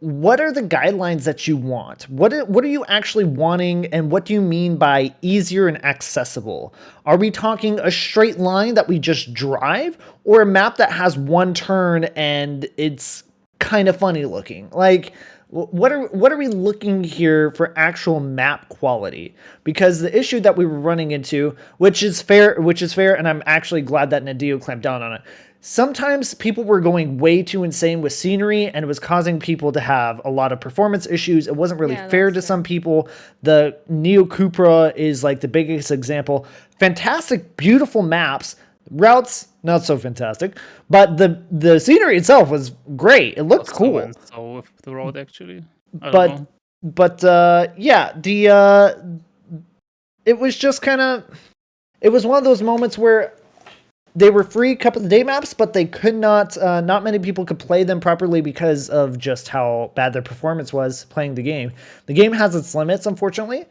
what are the guidelines that you want? What are you actually wanting, and what do you mean by easier and accessible? Are we talking a straight line that we just drive, or a map that has one turn and it's kind of funny looking? Like, what are we looking here for actual map quality? Because the issue that we were running into, which is fair, and I'm actually glad that Nadeo clamped down on it. Sometimes people were going way too insane with scenery, and it was causing people to have a lot of performance issues. It wasn't really fair to some people. The Neo Cupra is like the biggest example. Fantastic, beautiful maps. Routes, not so fantastic. But the scenery itself was great. It looked cool. So with the road, actually. Yeah, it was just kind of... It was one of those moments where they were free cup of the day maps, but they could not many people could play them properly because of just how bad their performance was playing the game. The game has its limits, unfortunately,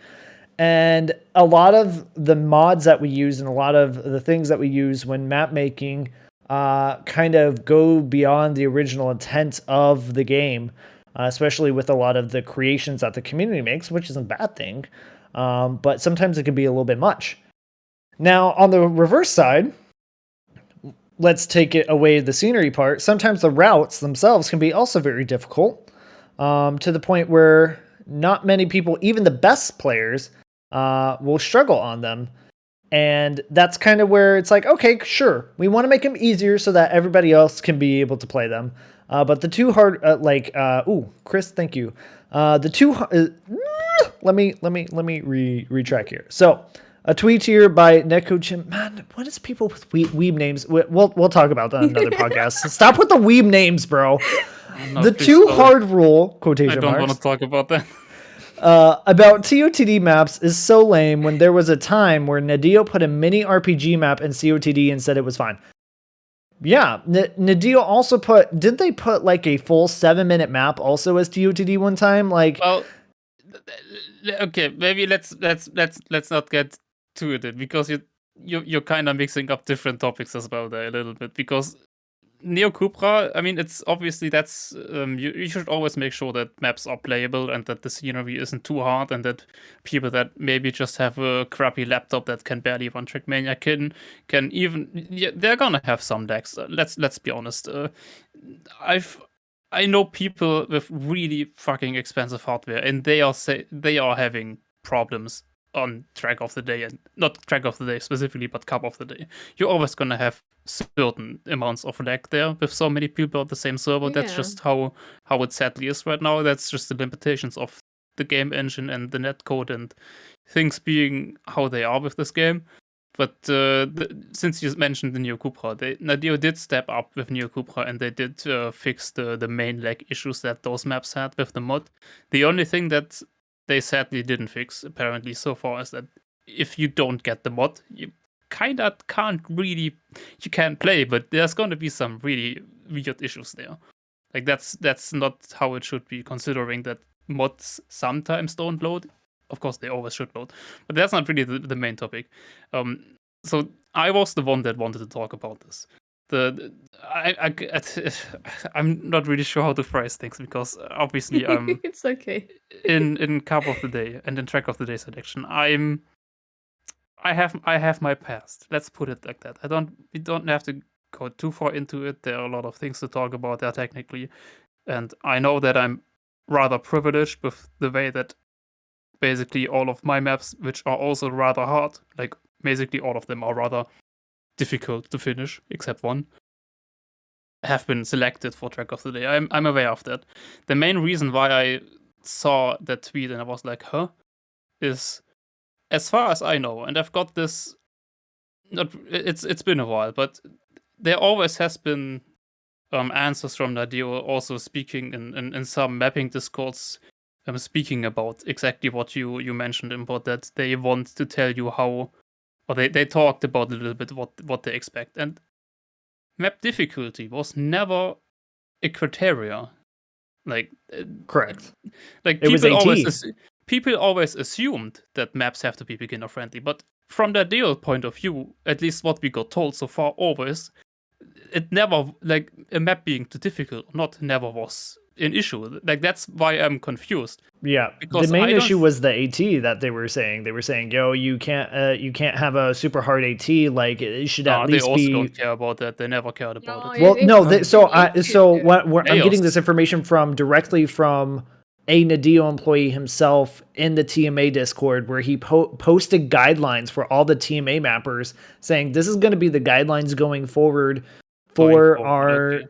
and a lot of the mods that we use and a lot of the things that we use when map making kind of go beyond the original intent of the game, especially with a lot of the creations that the community makes, which isn't a bad thing, but sometimes it can be a little bit much. Now, on the reverse side, let's take it away the scenery part. Sometimes the routes themselves can be also very difficult, to the point where not many people, even the best players, will struggle on them. And that's kind of where it's like, okay, sure, we want to make them easier so that everybody else can be able to play them. But the too hard, Chris, thank you. The too let me retrack here. So, a tweet here by Neko Chim. Man, what is people with weeb names? We'll talk about that in another podcast. Stop with the weeb names, bro. The too hard rule, quotation marks. I don't want to talk about that. About TOTD maps is so lame when there was a time where Nadeo put a mini RPG map in COTD and said it was fine. Yeah, Nadeo also didn't they put like a full 7-minute map also as TOTD one time? Like, well, okay, maybe let's not get to it, because you're kind of mixing up different topics as well there a little bit, because Neo Cupra, I mean, it's obviously that's you should always make sure that maps are playable and that the scenery isn't too hard, and that people that maybe just have a crappy laptop that can barely run Trackmania can even they're gonna have some lags. Let's be honest. I know people with really fucking expensive hardware, and they are having problems on track of the day, and not track of the day specifically, but cup of the day. You're always gonna have certain amounts of lag there with so many people on the same server. That's Yeah. just how it sadly is right now. That's just the limitations of the game engine and the netcode and things being how they are with this game. But since you mentioned the Neo Cupra, Nadeo did step up with Neo Cupra, and they did fix the main lag issues that those maps had with the mod. The only thing that they sadly didn't fix, apparently, so far, is that if you don't get the mod, you kinda can't really, you can play, but there's going to be some really weird issues there. Like that's not how it should be, considering that mods sometimes don't load. Of course, they always should load, but that's not really the main topic. So I was the one that wanted to talk about this. I'm not really sure how to phrase things, because obviously I'm It's okay. in cup of the day and in track of the day selection. I have my past. Let's put it like that. We don't have to go too far into it. There are a lot of things to talk about there technically, and I know that I'm rather privileged with the way that basically all of my maps, which are also rather hard, like basically all of them are rather difficult to finish, except one, have been selected for track of the day. I'm aware of that. The main reason why I saw that tweet and I was like, huh, is, as far as I know, and I've got this, not it's been a while, but there always has been answers from Nadeo also speaking in some mapping discords, speaking about exactly what you mentioned, Import, that they want to tell you how, or they talked about a little bit what they expect. And map difficulty was never a criteria. Like Correct. like It was people always assumed that maps have to be beginner friendly, but from the deal point of view, at least what we got told so far, always, it never, like, a map being too difficult or not, never was an issue. Like, that's why I'm confused. Yeah, Because the main I don't issue was the AT that they were saying. They were saying, "Yo, you can't have a super hard AT. Like it should at they least also be." don't care about that. They never cared about No, it. Well, no. it's So what I'm getting Chaos. this information from directly from a Nadeo employee himself in the TMA Discord, where he posted guidelines for all the TMA mappers, saying this is going to be the guidelines going forward for our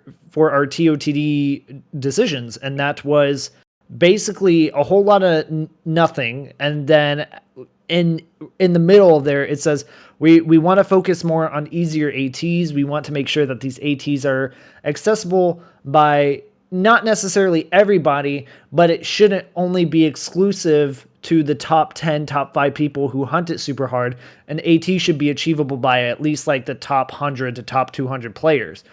TOTD decisions, and that was basically a whole lot of nothing. And then in the middle there, it says we want to focus more on easier ATs. We want to make sure that these ATs are accessible by not necessarily everybody, but it shouldn't only be exclusive to the top 10, top 5 people who hunt it super hard. An AT should be achievable by at least like the top 100 to top 200 players.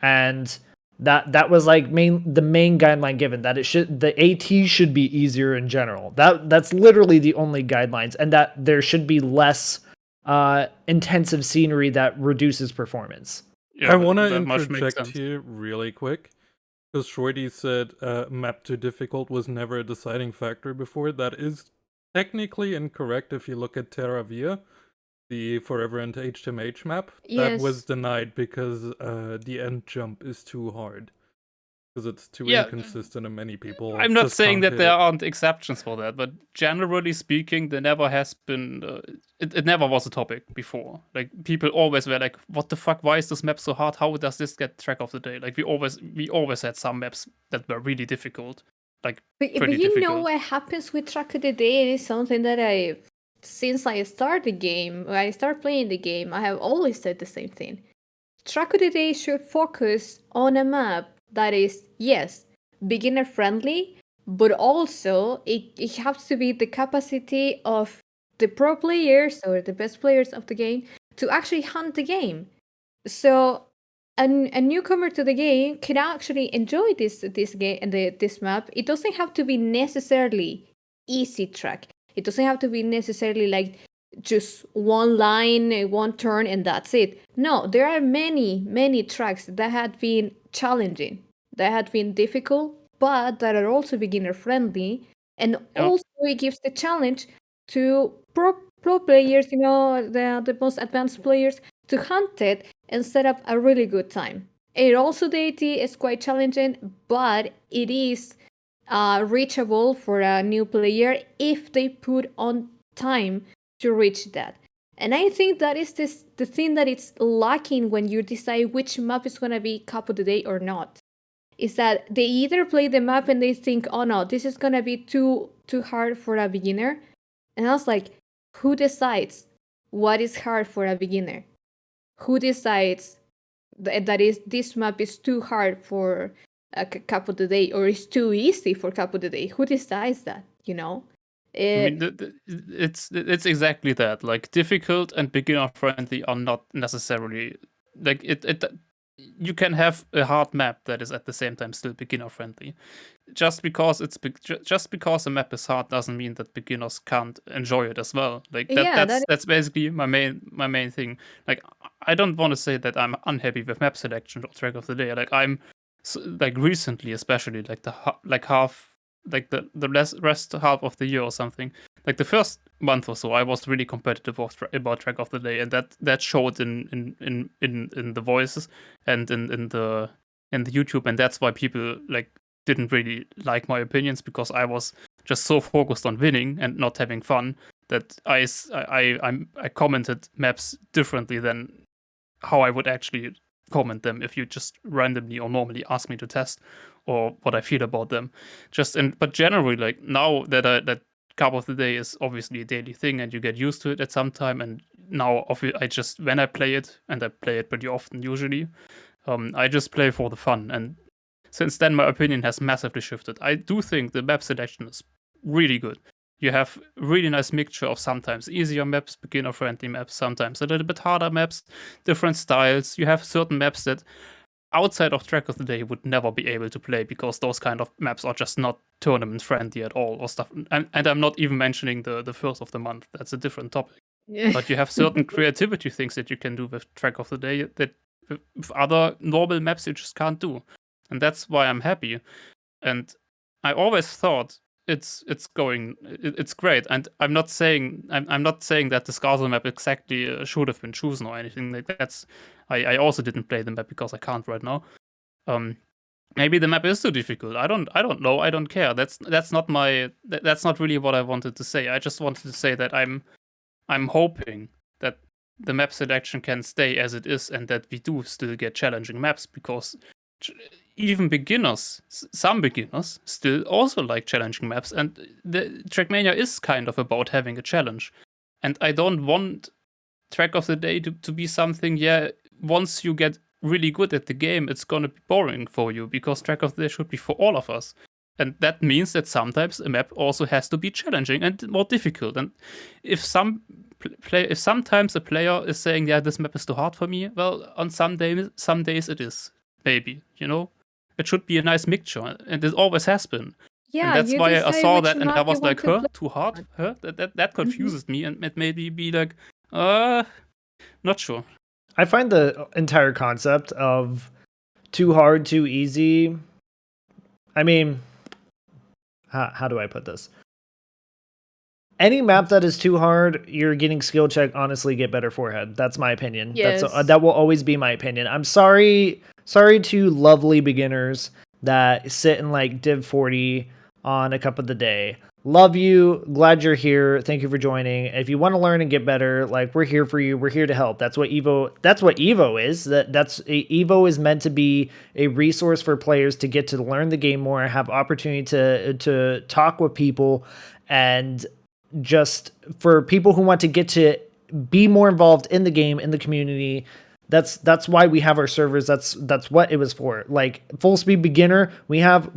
And that was like the main guideline given, that the AT should be easier in general. That's literally the only guidelines, and that there should be less intensive scenery that reduces performance. Yeah, I want to interject here really quick, because Shorty said map too difficult was never a deciding factor before. That is technically incorrect if you look at Terra Via, the Forever and HTMH map. Yes. That was denied because the end jump is too hard. Because it's too inconsistent and many people. I'm not saying that there aren't exceptions for that, but generally speaking, there never has been. It never was a topic before. Like, people always were like, "What the fuck? Why is this map so hard? How does this get track of the day?" Like, we always had some maps that were really difficult. Like, but pretty you difficult. know what happens with track of the day? It is something that since I started the game, when I started playing the game, I have always said the same thing. Track of the day should focus on a map that is, yes, beginner friendly, but also it has to be the capacity of the pro players or the best players of the game to actually hunt the game. So a newcomer to the game can actually enjoy this game, this map. It doesn't have to be necessarily easy track. It doesn't have to be necessarily like just one line, one turn, and that's it. No, there are many tracks that had been challenging, that had been difficult, but that are also beginner friendly. And also, it gives the challenge to pro players, the most advanced players, to hunt it and set up a really good time. It also, the AT is quite challenging, but it is reachable for a new player if they put on time to reach that. And I think that is the thing that it's lacking when you decide which map is going to be Cup of the Day or not. Is that they either play the map and they think, oh no, this is going to be too hard for a beginner. And I was like, who decides what is hard for a beginner? Who decides that is this map is too hard for a Cup of the Day or is too easy for Cup of the Day? Who decides that? I mean, it's exactly that. Like, difficult and beginner friendly are not necessarily like it. You can have a hard map that is at the same time still beginner friendly. Just because a map is hard doesn't mean that beginners can't enjoy it as well. Like Yeah, that's basically my main thing. Like, I don't want to say that I'm unhappy with map selection or track of the day. Like, I'm like recently, especially like the rest half of the year or something. Like the first month or so, I was really competitive about track of the day, and that showed in the voices and in the YouTube, and that's why people like didn't really like my opinions, because I was just so focused on winning and not having fun that I commented maps differently than how I would actually comment them if you just randomly or normally ask me to test or what I feel about them. But generally, like, now that Cup of the Day is obviously a daily thing and you get used to it at some time, and now I just, when I play it, and I play it pretty often usually, I just play for the fun. And since then, my opinion has massively shifted. I do think the map selection is really good. You have really nice mixture of sometimes easier maps, beginner-friendly maps, sometimes a little bit harder maps, different styles. You have certain maps that outside of Track of the Day would never be able to play, because those kind of maps are just not tournament friendly at all or stuff. And I'm not even mentioning the first of the month. That's a different topic. Yeah. But you have certain creativity things that you can do with Track of the Day that with other normal maps you just can't do. And that's why I'm happy. And I always thought it's great. And I'm not saying that the Scarzo map exactly should have been chosen or anything like that. I also didn't play the map because I can't right now. Maybe the map is too difficult. I don't know. I don't care. That's not really what I wanted to say. I just wanted to say that I'm hoping that the map selection can stay as it is, and that we do still get challenging maps, because even some beginners still also like challenging maps, and the Trackmania is kind of about having a challenge. And I don't want Track of the Day to be something, once you get really good at the game, it's gonna be boring for you, because Track of the Day should be for all of us. And that means that sometimes a map also has to be challenging and more difficult. And if sometimes a player is saying, yeah, this map is too hard for me, well, on some days it is. Maybe, it should be a nice mixture, and it always has been. Yeah, and that's you why I decide saw which that, and I map you was want like, to play. too hard? That confuses me, and it made me be like, not sure. I find the entire concept of too hard, too easy. I mean, how do I put this? Any map that is too hard, you're getting skill check. Honestly, get better forehead. That's my opinion. Yes. That will always be my opinion. I'm sorry to lovely beginners that sit in like Div 40 on a Cup of the Day. Love you. Glad you're here. Thank you for joining. If you want to learn and get better, like, we're here for you. We're here to help. That's what Evo is. Evo is meant to be a resource for players to get to learn the game more, have opportunity to talk with people, and just for people who want to get to be more involved in the game, in the community. That's why we have our servers. That's what it was for. Like, full speed beginner, we have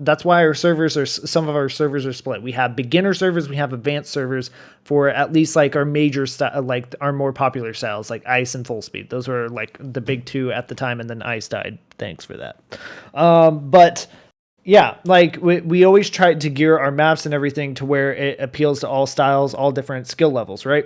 that's why some of our servers are split. We have beginner servers, we have advanced servers for at least like our major like our more popular styles, like ice and full speed. Those were like the big two at the time, and then ice died. Thanks for that. But yeah, like we always try to gear our maps and everything to where it appeals to all styles, all different skill levels, right?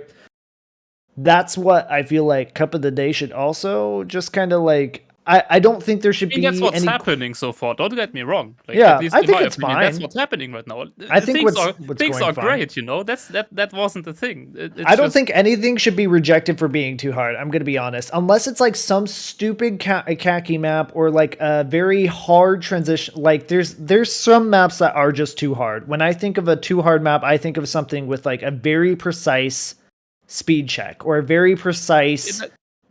that's what I feel like Cup of the Day should also just kind of like. I don't think there should be that's what's any happening so far. Don't get me wrong. Like, Yeah, at least I in think my it's opinion, that's fine. what's happening right now. I think things what's things going are fine. great, you know. That wasn't the thing. I don't think anything should be rejected for being too hard. I'm gonna be honest, unless it's like some stupid Kacky map or like a very hard transition. Like there's some maps that are just too hard. When I think of a too hard map, I think of something with like a very precise speed check or a very precise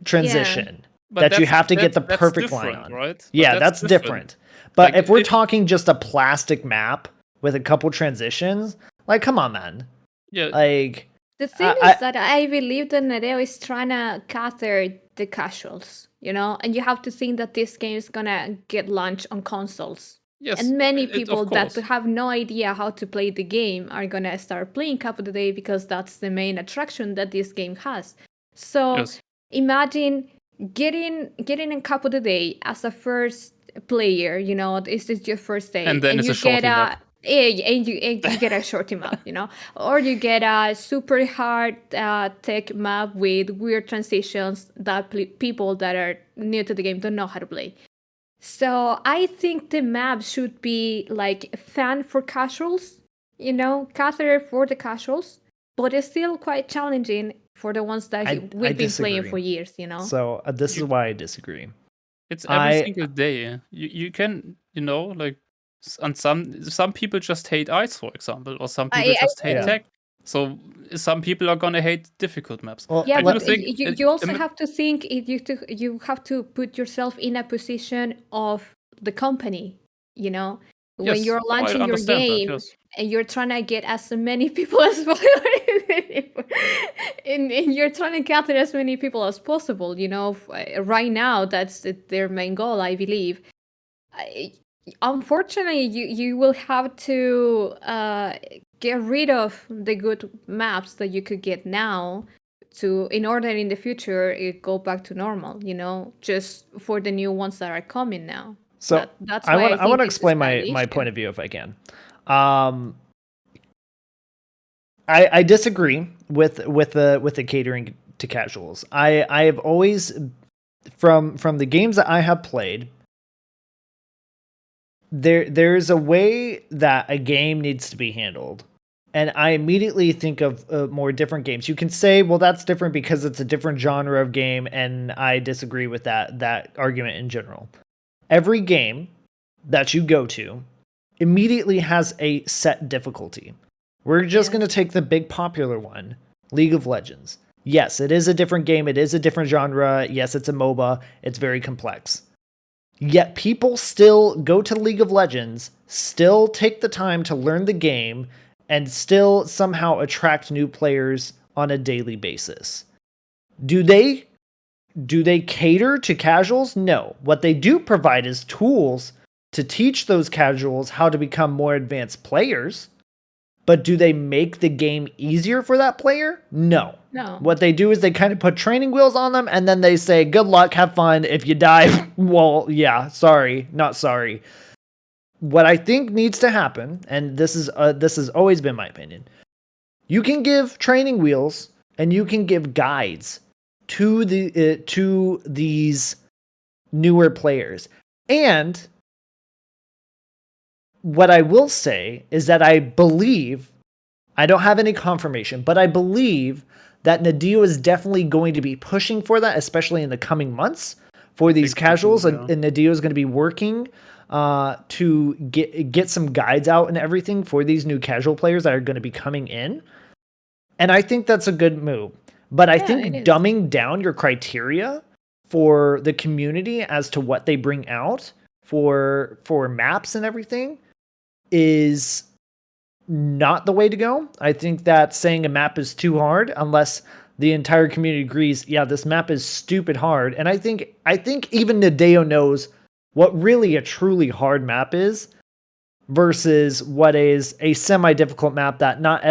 transition. But that you have to get the perfect line on. Right? Yeah, that's different. But like, if we're talking just a plastic map with a couple transitions, like, come on, man. Yeah. Like, the thing is that I believe that Nadeo is trying to cater the casuals, you know, and you have to think that this game is gonna get launched on consoles. Yes, and many people that have no idea how to play the game are gonna start playing Cup of the Day because that's the main attraction that this game has. So imagine getting in Cup of the Day as a first player, you know, this is your first day, and then it's you a shorty map. And you get a shorty map, you know, or you get a super hard tech map with weird transitions that people that are new to the game don't know how to play. So I think the map should be like fan for casuals, you know, cater for the casuals, but it's still quite challenging for the ones that we've been playing for years, you know. So this is why I disagree. It's every single day. You can, you know, like, and some people just hate ice, for example, or some people just hate tech. So some people are gonna hate difficult maps. Well, yeah, but you also have to think you have to put yourself in a position of the company, you know, when you're launching your game and you're trying to get as many people as possible, and you're trying to gather as many people as possible, you know. Right now, that's their main goal, I believe. Unfortunately, you will have to get rid of the good maps that you could get now in order in the future it go back to normal, you know, just for the new ones that are coming now. So that's why I want to explain my point of view if I can. I disagree with the catering to casuals. I have always from the games that I have played, there's a way that a game needs to be handled. And I immediately think of more different games. You can say, well, that's different because it's a different genre of game, and I disagree with that argument in general. Every game that you go to immediately has a set difficulty. We're just going to take the big popular one, League of Legends. Yes, it is a different game. It is a different genre. Yes, it's a MOBA. It's very complex. Yet people still go to League of Legends, still take the time to learn the game, and still somehow attract new players on a daily basis. Do they cater to casuals? No. What they do provide is tools to teach those casuals how to become more advanced players. But do they make the game easier for that player? No. What they do is they kind of put training wheels on them, and then they say, good luck, have fun. If you die, well, yeah, sorry, not sorry. What I think needs to happen, and this has always been my opinion, you can give training wheels and you can give guides to these newer players. And what I will say is that I believe, I don't have any confirmation, but I believe that Nadeo is definitely going to be pushing for that, especially in the coming months for these casuals. And Nadeo is going to be working to get some guides out and everything for these new casual players that are going to be coming in. And I think that's a good move. But I think dumbing down your criteria for the community as to what they bring out for maps and everything is not the way to go. I think that saying a map is too hard, unless the entire community agrees, yeah, this map is stupid hard. And I think even Nadeo knows what really a truly hard map is versus what is a semi-difficult map that not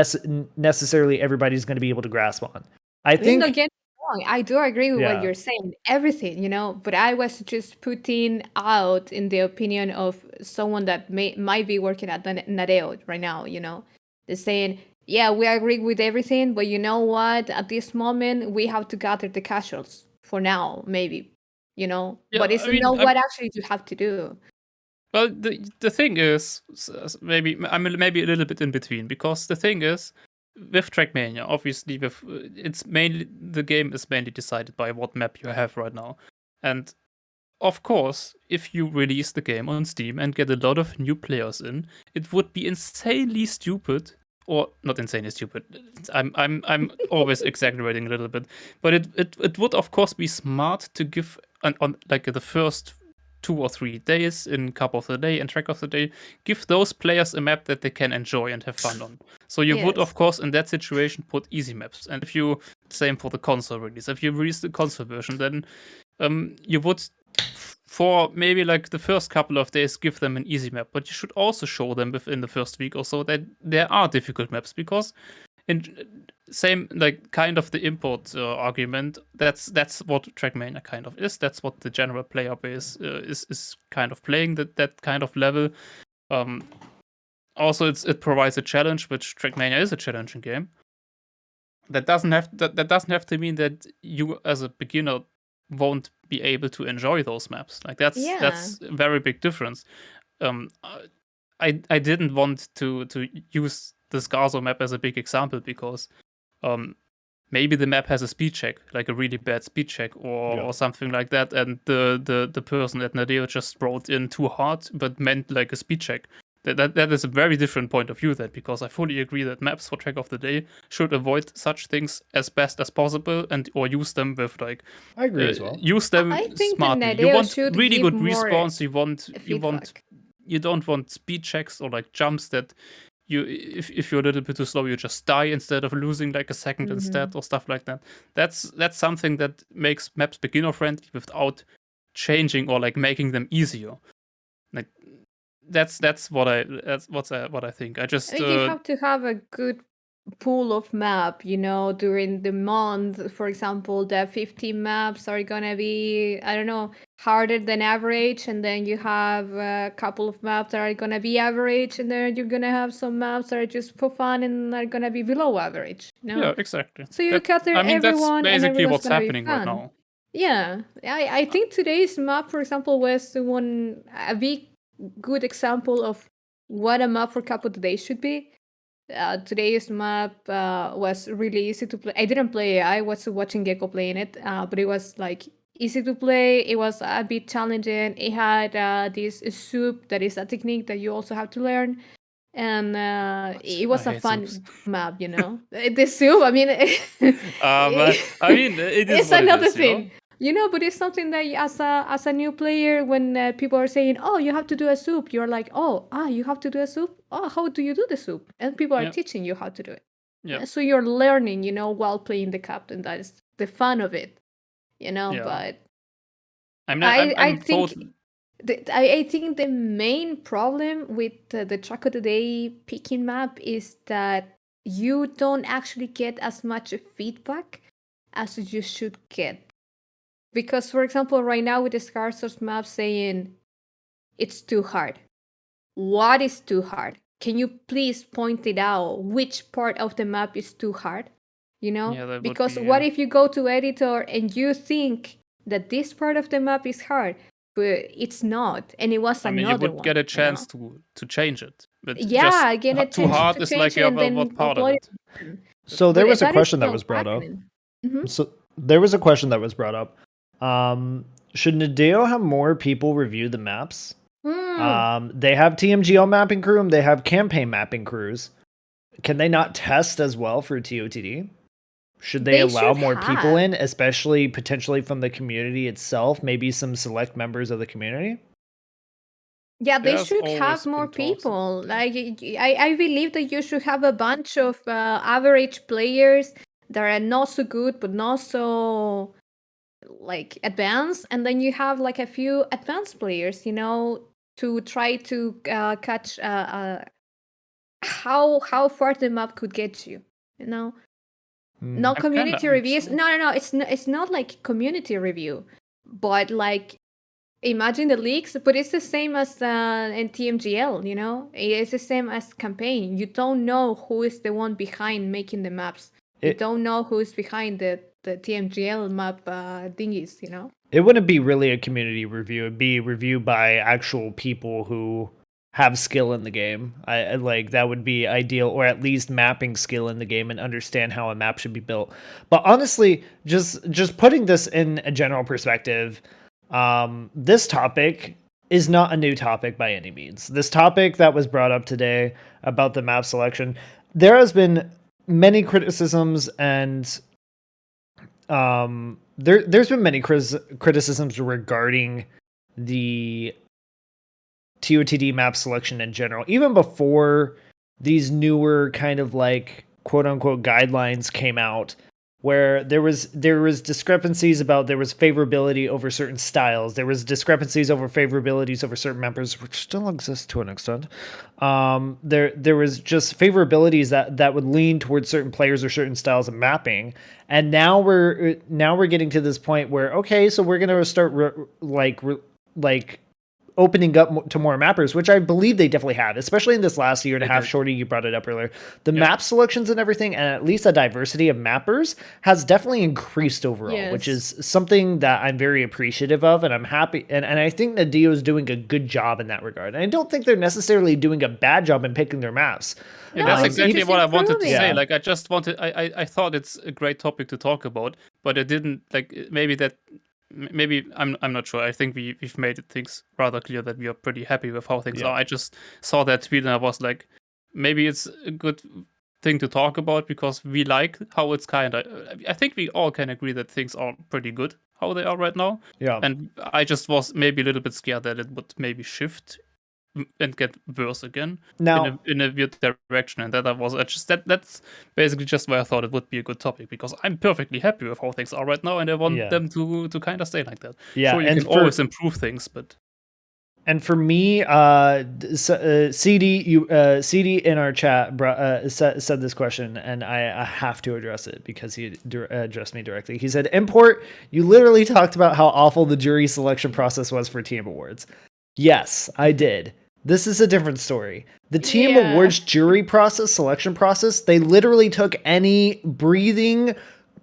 necessarily everybody's going to be able to grasp on. I think, don't get me wrong, I do agree with what you're saying, everything, you know, but I was just putting out in the opinion of someone that might be working at Nadeo right now, you know. They're saying yeah, we agree with everything, but you know what? At this moment, we have to gather the casuals for now, maybe, Yeah, but it's I mean, not what actually you have to do. well, the thing is, maybe I'm maybe a little bit in between, because the thing is, with Trackmania, obviously, it's mainly, the game is mainly decided by what map you have right now, and of course, if you release the game on Steam and get a lot of new players in, it would be insanely stupid, or not insanely stupid. I'm always exaggerating a little bit, but it would of course be smart to give on like the first 2 or 3 days in Cup of the Day and Track of the Day, give those players a map that they can enjoy and have fun on. So you would, of Yes. course, in that situation, put easy maps. And if you, same for the console release, if you release the console version, then you would, for maybe like the first couple of days, give them an easy map. But you should also show them within the first week or so that there are difficult maps, because in same like kind of the import argument, that's what Trackmania kind of is. That's what the general player base is kind of playing, that kind of level. Also, it provides a challenge, which Trackmania is a challenging game. That doesn't have to mean that you as a beginner won't be able to enjoy those maps. Like Yeah. that's a very big difference. Um, I didn't want to use the Scarzo map as a big example, because maybe the map has a speed check, like a really bad speed check, or something like that, and the person at Nadeo just wrote in too hard but meant like a speed check. That is a very different point of view, that, because I fully agree that maps for Track of the Day should avoid such things as best as possible, and or use them with like I agree as well. use them I think the smartly. You Nadeo want should really give good more respawns. feedback. You don't want speed checks or like jumps that if you're a little bit too slow, you just die instead of losing like a second instead, or stuff like that. That's something that makes maps beginner friendly without changing or like making them easier. Like that's what I think. I just You have to have a good pool of map, during the month. For example, the 15 maps are gonna be, I don't know, harder than average, and then you have a couple of maps that are gonna be average, and then you're gonna have some maps that are just for fun and are gonna be below average. yeah, exactly. So you cater That's everyone, and basically everyone's what's gonna be happening right fun. now. Yeah, I think today's map, for example, was a big good example of what a map for Cup of the Day should be. Today's map was really easy to play. I didn't play it. I was watching Gecko playing it, but it was like easy to play. It was a bit challenging. It had this soup that is a technique that you also have to learn, and it was I a hate fun soups. map. The soup. I mean, But I mean, it is it's what it another is, thing. But it's something that as a new player, when people are saying, "Oh, you have to do a soup," you're like, "Oh, you have to do a soup. Oh, how do you do the soup?" And people are Yeah. teaching you how to do it. Yeah. So you're learning, while playing the captain. That is the fun of it, Yeah. But I'm think totally. I think the main problem with the Track of the Day picking map is that you don't actually get as much feedback as you should get. Because, for example, right now with the Scarsource map saying it's too hard. What is too hard? Can you please point it out? Which part of the map is too hard? Yeah, that would Because be. what if you go to editor and you think that this part of the map is hard, but it's not, and it was I mean, you another would get one, a chance to change it, but Yeah, just again, a too chance hard to is change like, it yeah, and well, then what part of upload it? it again. So there But was a that is question that still was brought up. happening. So there was a question that was brought up. Should Nadeo have more people review the maps? They have TMGL mapping crew and they have campaign mapping crews. Can they not test as well for TOTD? Should they allow should more people have. in, especially potentially from the community itself? Maybe some select members of the community? Yeah, they There's should have always more been talks people. about that. Like, I believe that you should have a bunch of average players that are not so good, but not so like advanced, and then you have like a few advanced players, to try to catch how far the map could get you. No I'm kinda, community reviews. No. It's not like community review, but like imagine the leaks, but it's the same as in TMGL, you know? It's the same as campaign. You don't know who is the one behind making the maps. You don't know who is behind the TMGL map thingies, you know? It wouldn't be really a community review. It'd be a review by actual people who have skill in the game. I like that would be ideal, or at least mapping skill in the game and understand how a map should be built. But honestly, just putting this in a general perspective, this topic is not a new topic by any means. This topic that was brought up today about the map selection, there has been many criticisms and there's been many criticisms regarding the TOTD map selection in general, even before these newer kind of like quote unquote guidelines came out, where there was discrepancies about there was favorability over certain styles, there was discrepancies over favorabilities over certain members, which still exists to an extent. There was just favorabilities that would lean towards certain players or certain styles of mapping, and now we're getting to this point where okay, so we're gonna start like opening up to more mappers, which I believe they definitely have, especially in this last year and a half. Shorty, you brought it up earlier. The map selections and everything, and at least a diversity of mappers has definitely increased overall, which is something that I'm very appreciative of, and I'm happy. And I think that Dio is doing a good job in that regard. And I don't think they're necessarily doing a bad job in picking their maps. Yeah, that's exactly what I wanted to say. Like, I just wanted, I thought it's a great topic to talk about, but it didn't, like, maybe I'm not sure. I think we've made things rather clear that we are pretty happy with how things are. I just saw that tweet and I was like, maybe it's a good thing to talk about because we like how it's I think we all can agree that things are pretty good how they are right now. Yeah. And I just was maybe a little bit scared that it would maybe shift and get worse again now, in a weird direction, and that's basically just why I thought it would be a good topic, because I'm perfectly happy with how things are right now and I want them to kind of stay like that. Sure, you can always improve things, but and for me, CD in our chat said this question, and I have to address it because he addressed me directly. He said, "Import, you literally talked about how awful the jury selection process was for Team Awards." Yes, I did. This is a different story. The Team Awards jury selection process, they literally took any breathing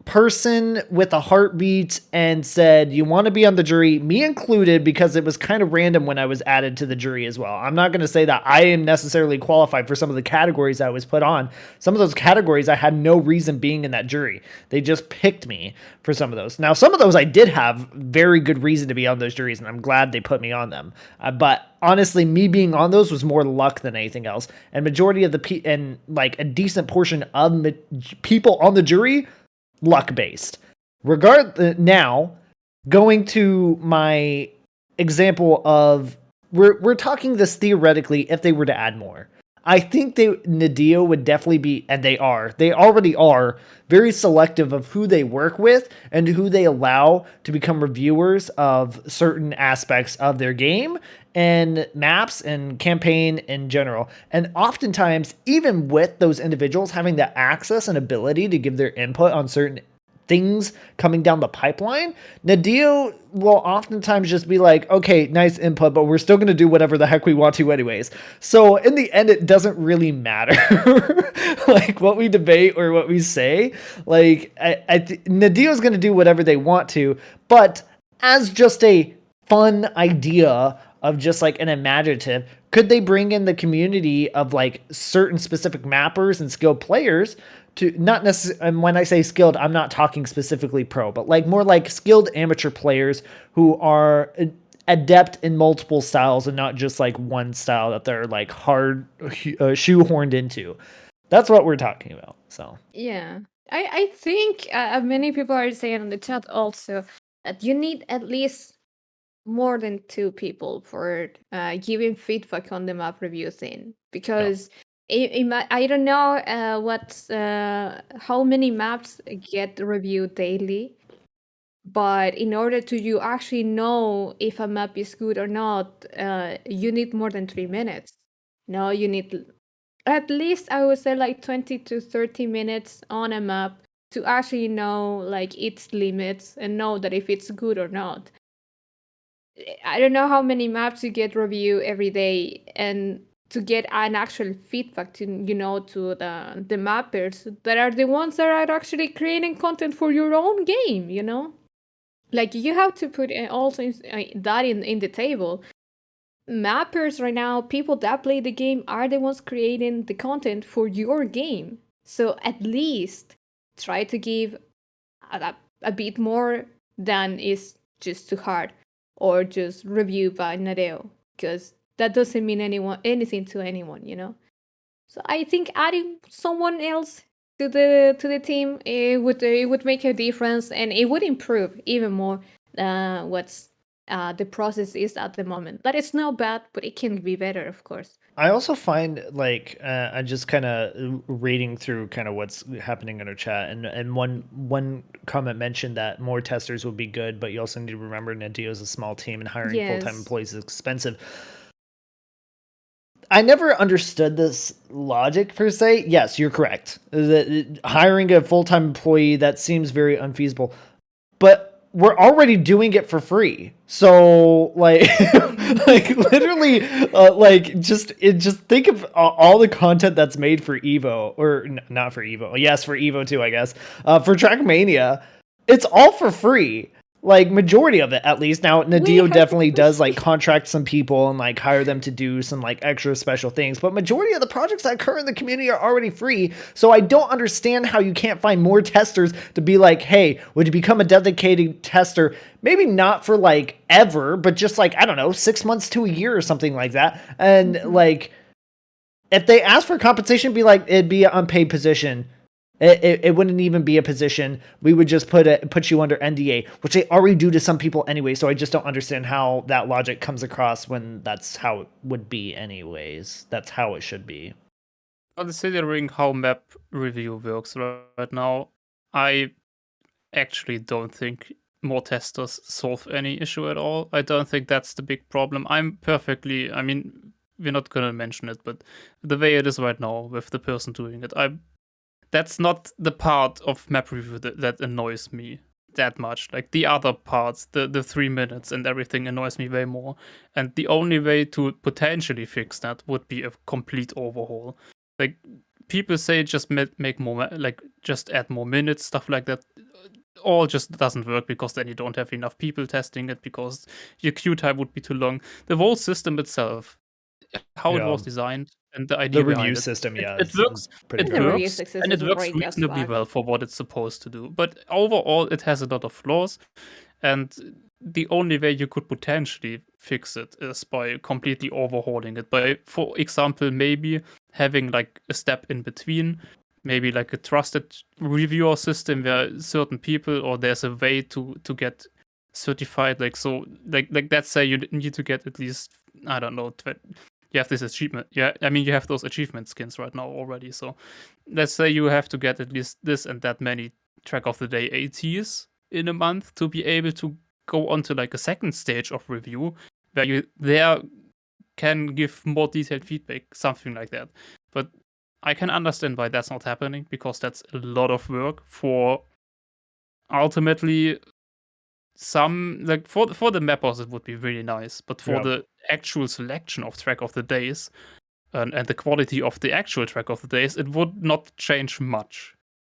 person with a heartbeat and said, you want to be on the jury, me included, because it was kind of random when I was added to the jury as well. I'm not going to say that I am necessarily qualified for some of the categories I was put on. Some of those categories, I had no reason being in that jury. They just picked me for some of those. Now, some of those I did have very good reason to be on those juries, and I'm glad they put me on them. But honestly, me being on those was more luck than anything else. And majority of and like a decent portion of people on the jury, luck based. Now, going to my example of we're talking this theoretically if they were to add more. I think Nadeo would definitely be, and they already are very selective of who they work with and who they allow to become reviewers of certain aspects of their game and maps and campaign in general. And oftentimes, even with those individuals having the access and ability to give their input on certain things coming down the pipeline, Nadeo will oftentimes just be like, okay, nice input, but we're still going to do whatever the heck we want to anyways. So in the end, it doesn't really matter like what we debate or what we say. Like Nadeo's going to do whatever they want to, but as just a fun idea of just like an imaginative, could they bring in the community of like certain specific mappers and skilled players to not necessarily, and when I say skilled, I'm not talking specifically pro, but like more like skilled amateur players who are adept in multiple styles and not just like one style that they're like hard shoehorned into. That's what we're talking about. So yeah, I think many people are saying in the chat also that you need at least more than 2 people for giving feedback on the map review thing, because I don't know how many maps get reviewed daily, but in order to you actually know if a map is good or not, you need more than 3 minutes. No, you need at least, I would say, like 20 to 30 minutes on a map to actually know like its limits and know that if it's good or not. I don't know how many maps you get review every day, and to get an actual feedback to to the mappers that are the ones that are actually creating content for your own game. Like you have to put also that in the table. Mappers right now, people that play the game are the ones creating the content for your game. So at least try to give a bit more than is just too hard or just review by Nadeo, because that doesn't mean anything to anyone. So I think adding someone else to the team, it would make a difference, and it would improve even more what's the process is at the moment. That is not bad, but it can be better, of course. I also find like I'm just kind of reading through kind of what's happening in our chat, and one comment mentioned that more testers would be good, but you also need to remember Nadeo is a small team and hiring full-time employees is expensive. I never understood this logic per se. Yes, you're correct. Hiring a full-time employee, that seems very unfeasible. But we're already doing it for free. So like literally just think of all the content that's made for Evo, or not for Evo. Yes, for Evo too, I guess. For Trackmania, it's all for free. Like majority of it, at least. Now Nadeo definitely does like contract some people and like hire them to do some like extra special things, but majority of the projects that occur in the community are already free. So I don't understand how you can't find more testers to be like, hey, would you become a dedicated tester? Maybe not for like ever, but just like, I don't know, 6 months to a year or something like that. And like, if they ask for compensation, be like, it'd be an unpaid position. It wouldn't even be a position. We would just put you under NDA, which they already do to some people anyway. So I just don't understand how that logic comes across when that's how it would be anyways. That's how it should be. Considering how map review works right now, I actually don't think more testers solve any issue at all. I don't think that's the big problem. I mean, we're not gonna mention it, but the way it is right now with the person doing it, that's not the part of map review that annoys me that much. Like the other parts, the 3 minutes and everything annoys me way more. And the only way to potentially fix that would be a complete overhaul. Like people say just make more, like just add more minutes, stuff like that. All just doesn't work, because then you don't have enough people testing it, because your queue time would be too long. The whole system itself, how it was designed, and the idea the behind review it. system, It it works. pretty It good. works, and it works reasonably well for what it's supposed to do. But overall, it has a lot of flaws, and the only way you could potentially fix it is by completely overhauling it. By, for example, maybe having like a step in between, maybe like a trusted reviewer system where certain people, or there's a way to get certified. Like so, like let's say you need to get at least, I don't know, you have this achievement. Yeah, I mean, you have those achievement skins right now already. So let's say you have to get at least this and that many track of the day ATs in a month to be able to go on to like a second stage of review where you there can give more detailed feedback, something like that. But I can understand why that's not happening, because that's a lot of work for ultimately some, like for the mappers it would be really nice, but for the actual selection of track of the days and the quality of the actual track of the days, it would not change much.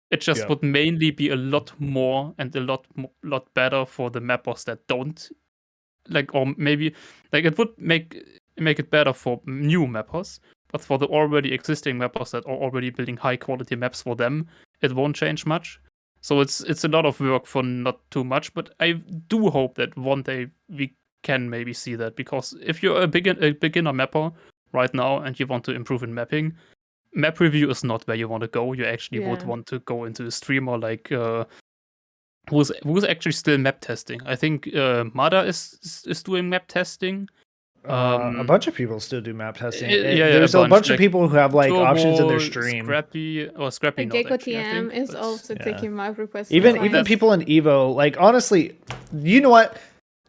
It just would mainly be a lot more and a lot better for the mappers that don't like, or maybe like it would make it better for new mappers, but for the already existing mappers that are already building high quality maps for them, it won't change much. So it's a lot of work for not too much, but I do hope that one day we can maybe see that, because if you're a beginner mapper right now and you want to improve in mapping, map review is not where you want to go. You actually would want to go into a streamer like who's actually still map testing. I think Mada is doing map testing. A bunch of people still do map testing. Yeah, there's a bunch of people who have like options in their stream. Scrappy like Gecko TM is also taking map requests. Even people in Evo, like honestly, you know what?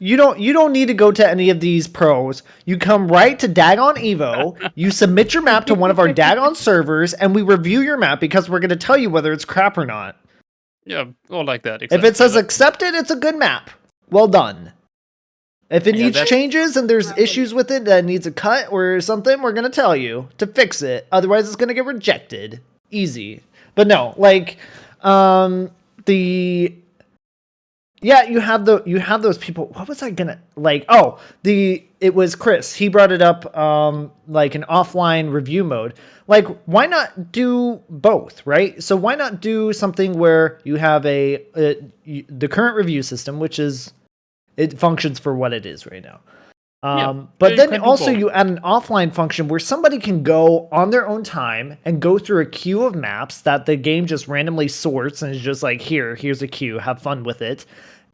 You don't need to go to any of these pros. You come right to Dagon Evo, you submit your map to one of our Dagon servers, and we review your map because we're going to tell you whether it's crap or not. Yeah, or like that. Exactly. If it says accepted, it's a good map. Well done. If it needs changes and there's issues with it that needs a cut or something, we're gonna tell you to fix it. Otherwise, it's gonna get rejected. Easy. But no, like, you have those people. What was I gonna like? Oh, it was Chris. He brought it up, like an offline review mode. Like, why not do both, right? So why not do something where you have the current review system, which is it functions for what it is right now. But then also you add an offline function where somebody can go on their own time and go through a queue of maps that the game just randomly sorts and is just like, here's a queue, have fun with it.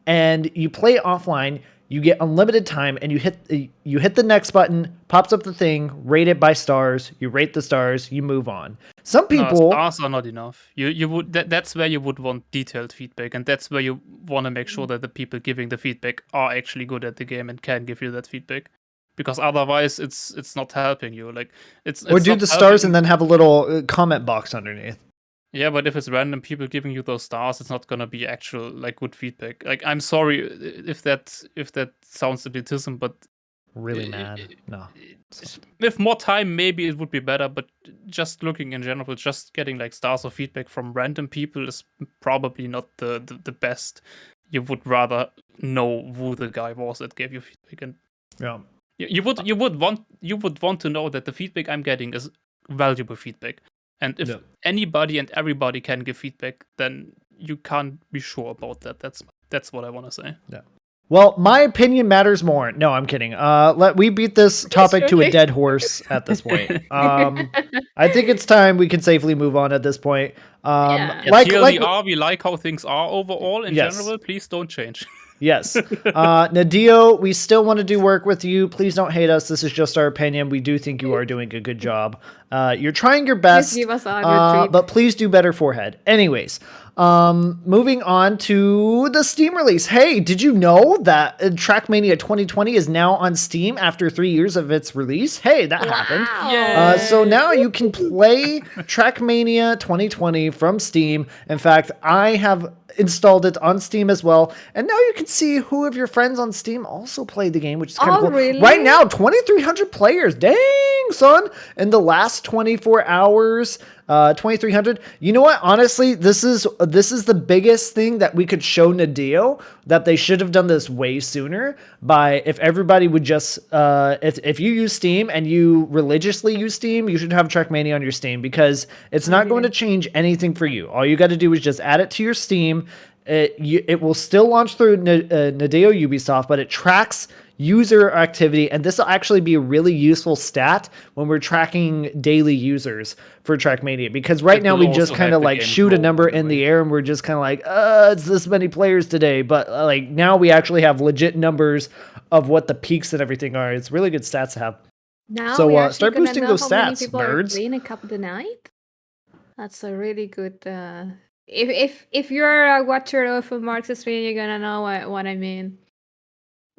And you play offline, you get unlimited time, and you hit the next button, pops up the thing, rate it by stars, you rate the stars, you move on. Some people stars are not enough. You would that's where you would want detailed feedback, and that's where you want to make sure that the people giving the feedback are actually good at the game and can give you that feedback. Because otherwise, it's not helping you. Like it's or do the stars and then have a little comment box underneath. Yeah, but if it's random people giving you those stars, it's not gonna be actual like good feedback. Like I'm sorry if that sounds elitism, but really mad. No. With more time, maybe it would be better. But just looking in general, just getting like stars or feedback from random people is probably not the best. You would rather know who the guy was that gave you feedback, and yeah, you would want to know that the feedback I'm getting is valuable feedback. And if anybody and everybody can give feedback, then you can't be sure about that. That's what I want to say. Yeah. Well, my opinion matters more. No, I'm kidding. We beat this topic to a dead horse at this point. I think it's time we can safely move on at this point. Like we like how things are overall in general. Please don't change. Yes. Nadio, we still want to do work with you. Please don't hate us. This is just our opinion. We do think you are doing a good job. You're trying your best, please give us a but please do better, forehead. Anyways, moving on to the Steam release. Hey, did you know that Trackmania 2020 is now on Steam after 3 years of its release? Hey, that happened. So now you can play Trackmania 2020 from Steam. In fact, I have installed it on Steam as well, and now you can see who of your friends on Steam also played the game, which is kind of cool. Really? Right now, 2,300 players. Dang, son! In the last 24 hours, 2,300. You know what? Honestly, this is the biggest thing that we could show Nadio, that they should have done this way sooner. By if everybody would just if you use Steam and you religiously use Steam, you should have Trackmania on your Steam, because it's not going to change anything for you. All you got to do is just add it to your Steam. It will still launch through Nadeo Ubisoft, but it tracks user activity, and this will actually be a really useful stat when we're tracking daily users for Trackmania, because right now we just kind of like shoot a number in the air and we're just kind of like, it's this many players today, but like now we actually have legit numbers of what the peaks and everything are. It's really good stats to have. Now so start boosting those stats, nerds. Playing a Cup of the Night. That's a really good. If you're a watcher of Mark's stream, you're gonna know what I mean.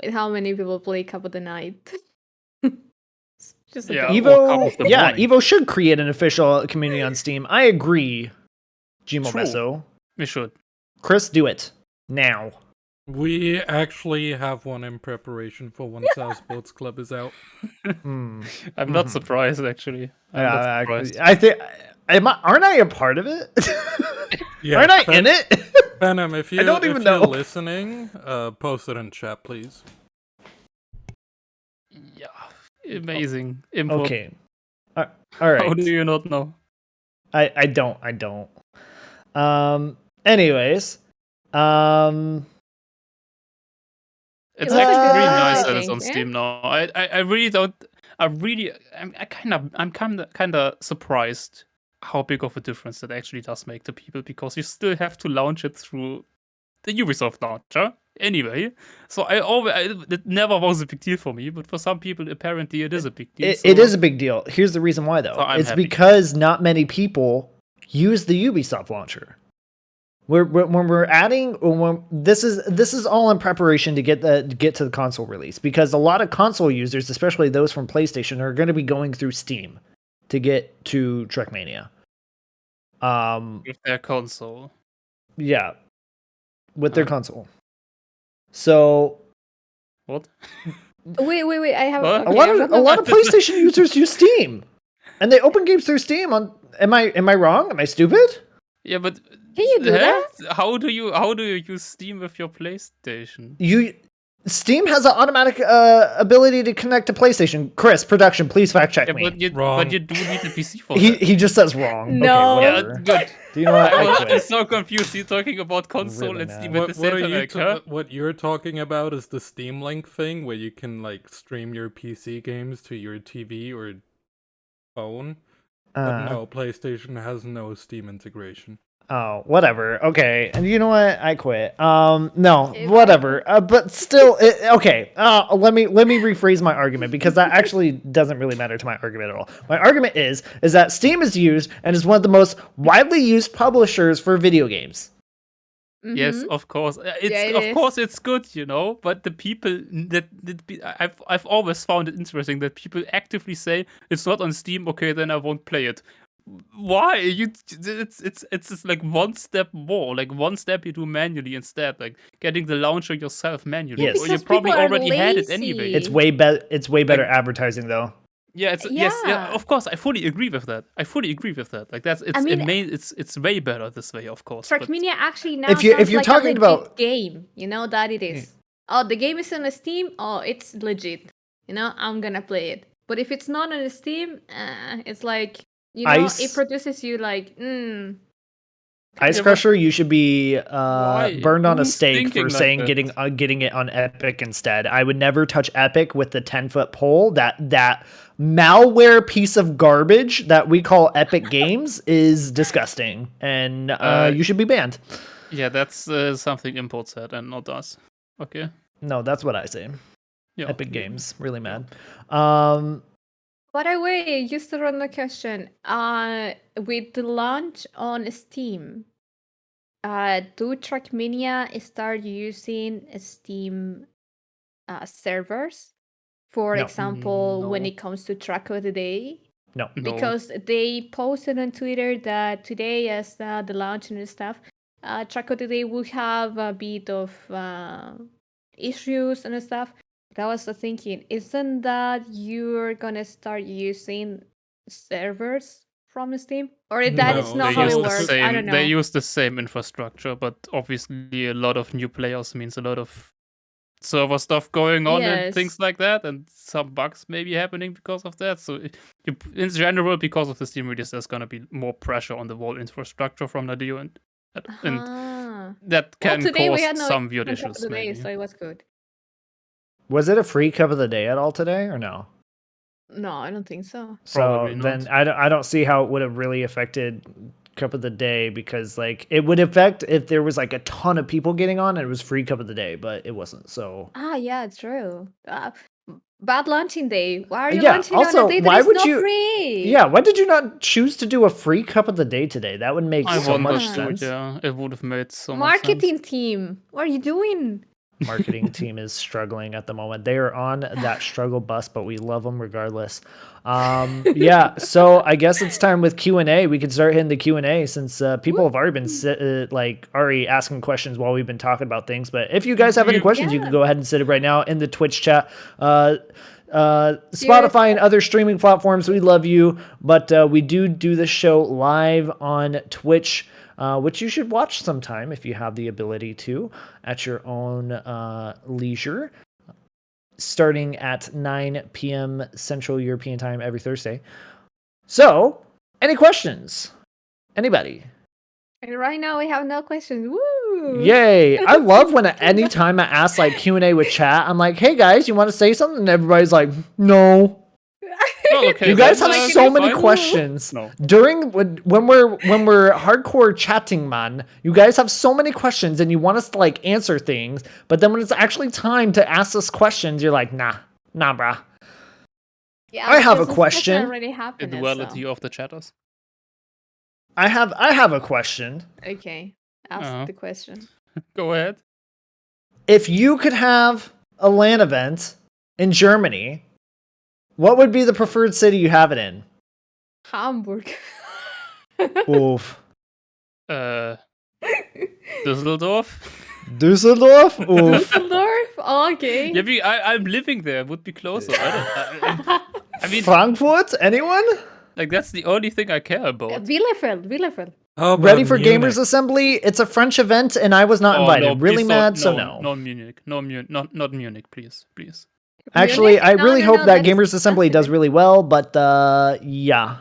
With how many people play Cup of the Night. Just Evo should create an official community on Steam. I agree, Gmo Meso. We should. Chris, do it now. We actually have one in preparation for once our sports club is out. I'm not surprised, actually. I think aren't I a part of it? Yeah, aren't I in it? Venom, if you're listening, post it in chat, please. Yeah, amazing. Import. Okay. All right. How do you not know? I don't. Anyways. It's actually really nice that it's on Steam now. I really don't. I'm kind of surprised how big of a difference that actually does make to people, because you still have to launch it through the Ubisoft launcher anyway. So it never was a big deal for me, but for some people apparently it is a big deal. It is a big deal. Here's the reason why, though. So it's happy. Because not many people use the Ubisoft launcher. When we're adding, this is all in preparation to get to the console release, because a lot of console users, especially those from PlayStation, are going to be going through Steam to get to Trackmania. With their console. Yeah, with their console. So What? Wait. I have What? okay. A lot of PlayStation users use Steam, and they open games through Steam. Am I wrong? Am I stupid? Yeah, but Can you do that? How do you use Steam with your PlayStation? Steam has an automatic ability to connect to PlayStation. Chris, production, please fact check me. But you do need a PC for that. He just says wrong. No. Okay, Yeah, whatever. good. Do you know what? I'm so confused. You're talking about console Really and mad. Steam at the What are same you time, huh? what you're talking about is the Steam Link thing where you can like stream your PC games to your TV or phone. But no, PlayStation has no Steam integration. Oh, whatever. Okay, and you know what? I quit. No, If whatever. But still, okay. Let me rephrase my argument because that actually doesn't really matter to my argument at all. My argument is that Steam is used and is one of the most widely used publishers for video games. Yes, Mhm. of course. It Course it's good, but the people I've always found it interesting that people actively say it's not on Steam. Okay, then I won't play it. Why? It's just like one step more, like one step you do manually instead, like getting the launcher yourself manually. Yes. Or you Because probably people are already had it anyway. lazy. It's way better advertising though. Yeah, yes, yeah, of course. I fully agree with that. Like it's way better this way, of course. but- Trackmania actually now If you're sounds like talking a legit about- game. You know that it is. Oh, the game is on Steam. Oh, it's legit. I'm gonna play it. But if it's not on Steam, it's like it produces you like. Ice Yeah, Crusher, you should be Why? burned on a Who's stake for thinking like saying that? getting it on Epic instead. I would never touch Epic with the 10-foot pole. That malware piece of garbage that we call Epic Games is disgusting, and you should be banned. Yeah, that's something Import said and not us. Okay. No, that's what I say. Yeah. Epic Games, really mad. By the way, just to run the question, with the launch on Steam, do Trackmania start using Steam servers? For No. example, when No. it comes to Track of the Day? No. Because they posted on Twitter that today, as the launch and stuff, Track of the Day will have a bit of issues and stuff. But I was thinking, isn't that you're gonna start using servers from Steam, or that is No, not They how use it the works? same. I don't know. They use the same infrastructure, but obviously a lot of new players means a lot of server stuff going on and things Yes. like that, and some bugs maybe happening because of that. So in general, because of the Steam release, there's gonna be more pressure on the whole infrastructure from Nadio, and that can today we cause had no some weird Track of issues. the Day, Maybe. so it was good. Was it a free cup of the day at all today or no? No, I don't think so. So Probably then not. I don't see how it would have really affected cup of the day, because like it would affect if there was like a ton of people getting on and it was free cup of the day, but it wasn't. So Yeah, it's true. Bad launching day. Why are you yeah. launching Also, on a day that why is would not you? free? Yeah, why did you not choose to do a free cup of the day today? That would make I so much understood. sense. Yeah, it would have made so much sense. Marketing team, what are you doing? Marketing team is struggling at the moment. They are on that struggle bus, but we love them regardless. Yeah, so I guess it's time with Q&A. We could start hitting the Q&A since people have already been already asking questions while we've been talking about things. But if you guys have any questions, you can go ahead and sit it right now in the Twitch chat. Spotify and other streaming platforms, we love you, but we do the show live on Twitch, which you should watch sometime if you have the ability to at your own leisure, starting at 9 p.m. Central European Time every Thursday. So, any questions? Anybody? And right now we have no questions. Woo! Yay! I love when anytime I ask like Q&A with chat, I'm like, hey guys, you want to say something? And everybody's like, no. Well, okay, You guys have then, so many fine. questions. No. During when we're hardcore chatting, man, you guys have so many questions and you want us to like answer things, but then when it's actually time to ask us questions, you're like, nah, brah. Yeah, I have a because this question. already The happened. duality of the chatters. I have a question. Okay, ask the question. Go ahead. If you could have a LAN event in Germany, what would be the preferred city you have it in? Hamburg. Oof. Düsseldorf. Düsseldorf? Oof. Düsseldorf? Okay. Yeah, I'm living there. Would be closer. I mean, Frankfurt? Anyone? like that's the only thing I care about. Bielefeld. How about Ready for Munich? Gamers Assembly? It's a French event, and I was not invited. No, Really please mad, don't, so no. no. Munich, not Munich, please. Actually, Munich? I No, really no, hope no, that that's Gamers Assembly does it. really well, but yeah.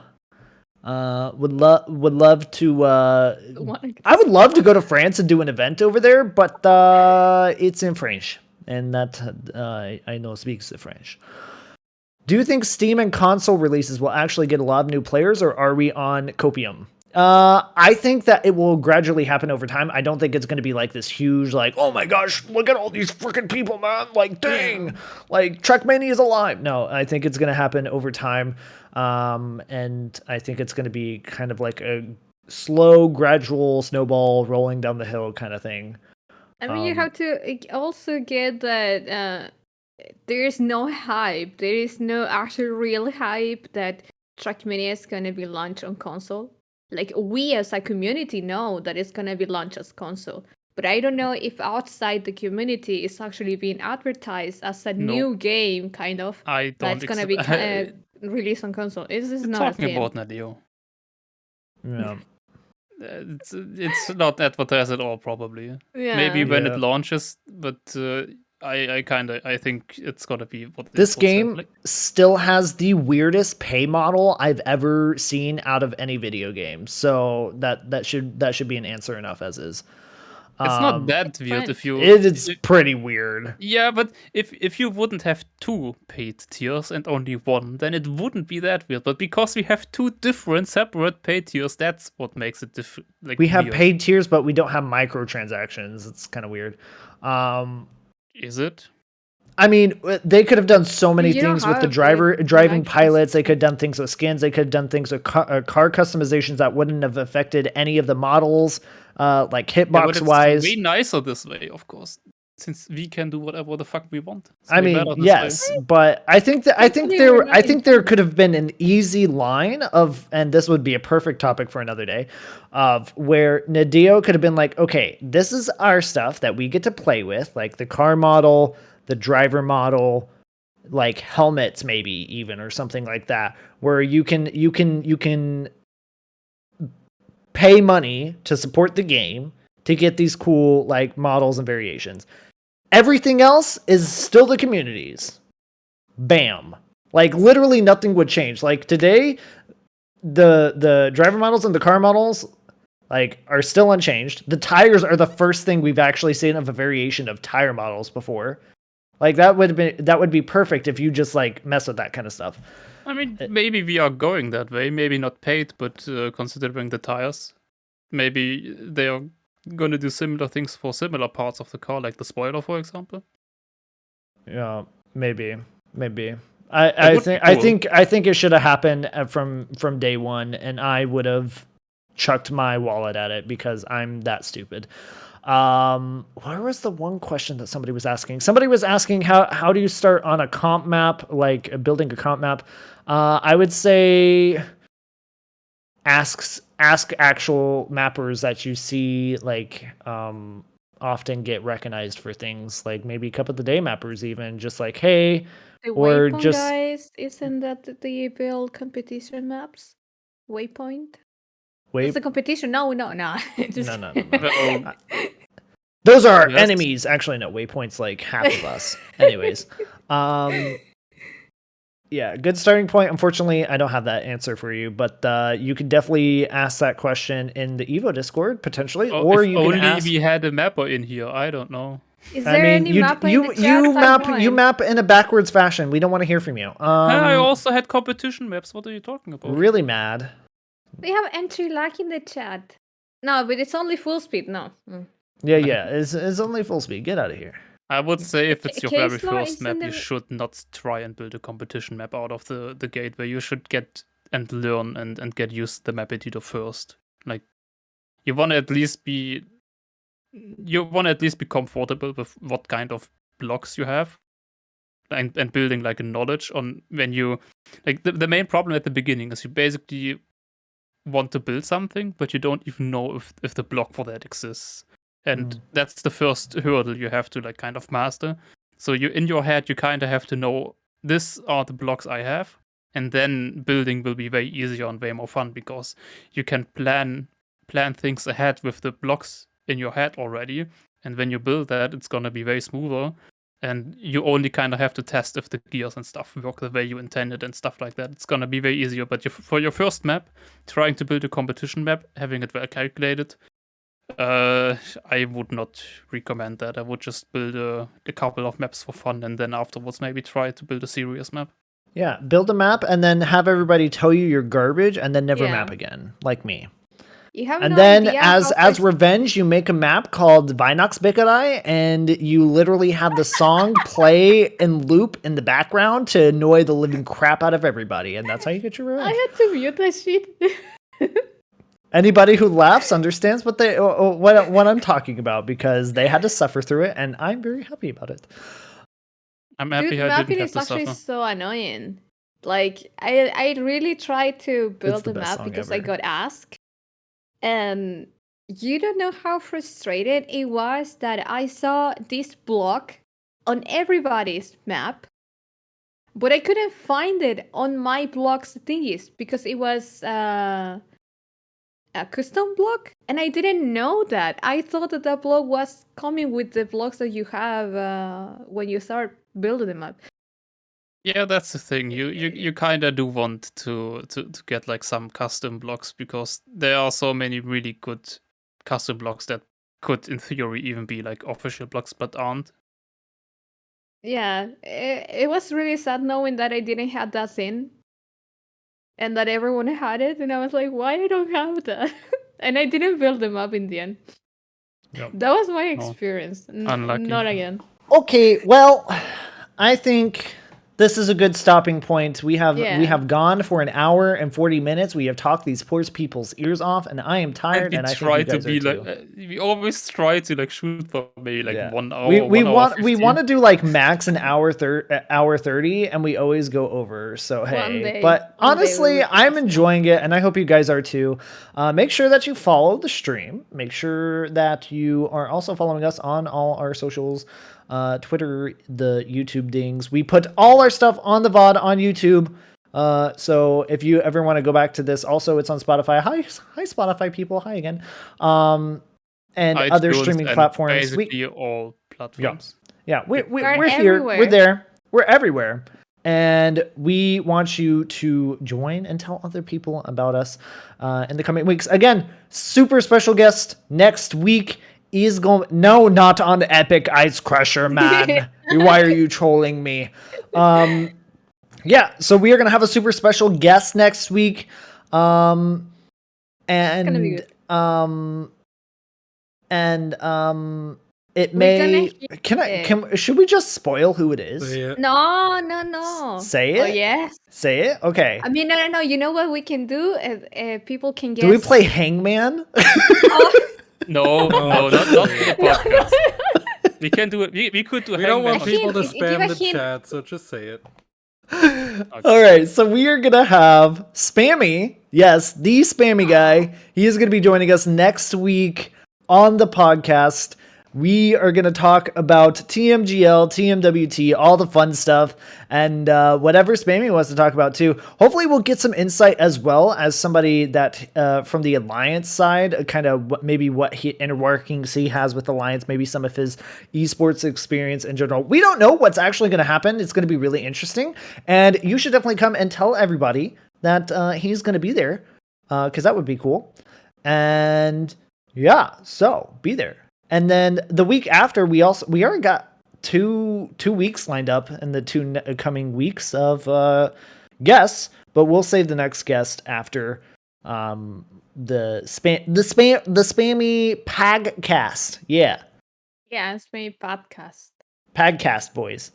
Would love to I would love to go to France and do an event over there, but it's in French, and that I know speaks the French. Do you think Steam and console releases will actually get a lot of new players, or are we on copium? I think that it will gradually happen over time. I don't think it's going to be like this huge, like, oh my gosh, look at all these freaking people, man. Like, dang, like Trackmania is alive. No, I think it's going to happen over time. And I think it's going to be kind of like a slow, gradual snowball rolling down the hill kind of thing. I mean, you have to also get that there is no hype. There is no actual real hype that Trackmania is going to be launched on console. Like, we as a community know that it's going to be launched as console. But I don't know if outside the community it's actually being advertised as a new game, kind of. I don't. That's going to be released on console. This is not talking a thing. about Nadeo. Yeah. It's not advertised at all, probably. Yeah. Maybe when it launches, but I think it's gonna be what this game still has the weirdest pay model I've ever seen out of any video game. So that should be an answer enough as is. It's not that weird if you. It is pretty weird. Yeah, but if you wouldn't have 2 paid tiers and only 1, then it wouldn't be that weird. But because we have 2 different separate paid tiers, that's what makes it different. Like, we have weird. paid tiers, but we don't have microtransactions. It's kind of weird. Is it? I mean, they could have done so many things with the driving pilots. They could have done things with skins. They could have done things with car customizations that wouldn't have affected any of the models, like hitbox wise. It's way nicer this way, of course, since we can do whatever the fuck we want. I mean, yes, but I think there could have been an easy line of, and this would be a perfect topic for another day, of where Nadeo could have been like, okay, this is our stuff that we get to play with, like the car model, the driver model, like helmets maybe even, or something like that, where you can pay money to support the game to get these cool like models and variations. Everything else is still the community's. Bam. Like literally nothing would change. Like today, the driver models and the car models like are still unchanged. The tires are the first thing we've actually seen of a variation of tire models before. Like that would be perfect if you just like mess with that kind of stuff. I mean, maybe we are going that way. Maybe not paid, but considering the tires, maybe they are going to do similar things for similar parts of the car, like the spoiler, for example. Yeah, maybe. I think it should have happened from day one, and I would have chucked my wallet at it because I'm that stupid. Where was the one question that somebody was asking? Somebody was asking how do you start on a comp map, like building a comp map? I would say ask actual mappers that you see like often get recognized for things, like maybe Cup of the Day mappers, even just like, hey, the or Waypoint, just guys, isn't that the build competition maps? Waypoint? Wait, it's a competition. No. Just... No. Those are enemies. Actually, no. Waypoint's like half of us. Anyways, yeah, good starting point. Unfortunately, I don't have that answer for you, but you can definitely ask that question in the Evo Discord potentially, or you can ask. We had a mapper in here. I don't know. Is there any mapper in the chat? You map in a backwards fashion. We don't want to hear from you. I also had competition maps. What are you talking about? Really mad. We have entry lag in the chat. No, but it's only full speed. No. Yeah. It's only full speed. Get out of here. I would say if it's your very first map, you should not try and build a competition map out of the gateway. You should get and learn and get used to the map editor first. Like, you want to at least be comfortable with what kind of blocks you have, and building like a knowledge on when you like the main problem at the beginning is you basically want to build something, but you don't even know if the block for that exists. And that's the first hurdle you have to like kind of master. So you in your head, you kind of have to know this are the blocks I have, and then building will be way easier and way more fun because you can plan things ahead with the blocks in your head already. And when you build that, it's gonna be way smoother. And you only kind of have to test if the gears and stuff work the way you intended and stuff like that. It's gonna be way easier. But for your first map, trying to build a competition map, having it well calculated, I would not recommend that. I would just build a couple of maps for fun, and then afterwards maybe try to build a serious map. Yeah, build a map and then have everybody tell you you're garbage, and then never Yeah. map again, like me. You have And no then idea as how revenge, you make a map called Vinox Bikarai, and you literally have the song play in loop in the background to annoy the living crap out of everybody, and that's how you get your revenge. I had to mute that shit. Anybody who laughs understands what I'm talking about, because they had to suffer through it, and I'm very happy about it. I'm happy Dude, I mapping didn't have is to actually suffer. so annoying. Like, I really tried to build the a best map song because I ever. got asked. And you don't know how frustrated it was that I saw this block on everybody's map, but I couldn't find it on my block's thingies because it was a custom block, and I didn't know that. I thought that that block was coming with the blocks that you have when you start building the map. Yeah, that's the thing. You kind of do want to get like some custom blocks, because there are so many really good custom blocks that could, in theory, even be like official blocks, but aren't. Yeah, it was really sad knowing that I didn't have that thing, and that everyone had it, and I was like, why I don't have that? And I didn't build them up in the end. Yep. That was my Oh, experience. unlucky. Not again. Okay, well, I think this is a good stopping point. We have gone for an hour and 40 minutes. We have talked these poor people's ears off, and I am tired, and I think you guys are too. We always try to like shoot for maybe like 1 hour. We 1 hour want 15. to do like max an hour 30, and we always go over. So hey, but honestly, I'm enjoying it, and I hope you guys are too. Make sure that you follow the stream. Make sure that you are also following us on all our socials. Twitter, the YouTube dings. We put all our stuff on the VOD on YouTube. So if you ever want to go back to this, also it's on Spotify. Hi Spotify people. Hi again. And iTunes other streaming and platforms. Basically all platforms. Yeah, we're everywhere. here. We're there. We're everywhere. And we want you to join and tell other people about us in the coming weeks. Again, super special guest next week is going. No, not on Epic Ice Crusher, man. Why are you trolling me? Yeah, so we are going to have a super special guest next week. And It's gonna be good. It may. Should we just spoil who it is? No. Say it. Oh yes. Say it. Okay. I mean, no. You know what we can do? People can guess. Do we play Hangman? No, not the podcast. We can do it. We could do. We don't want people to spam the chat, so just say it. Okay. All right, so we are gonna have Spammy. Yes, the Spammy guy. He is gonna be joining us next week on the podcast. We are going to talk about TMGL, TMWT, all the fun stuff, and whatever Spammy wants to talk about too. Hopefully we'll get some insight as well as somebody that from the Alliance side, kind of maybe what inner workings he has with Alliance, maybe some of his esports experience in general. We don't know what's actually going to happen. It's going to be really interesting, and you should definitely come and tell everybody that he's going to be there, because that would be cool. And yeah, so be there. And then the week after, we already got two weeks lined up in the two coming weeks of guests, but we'll save the next guest after the spammy pagcast. Yeah, spammy podcast. Pagcast boys.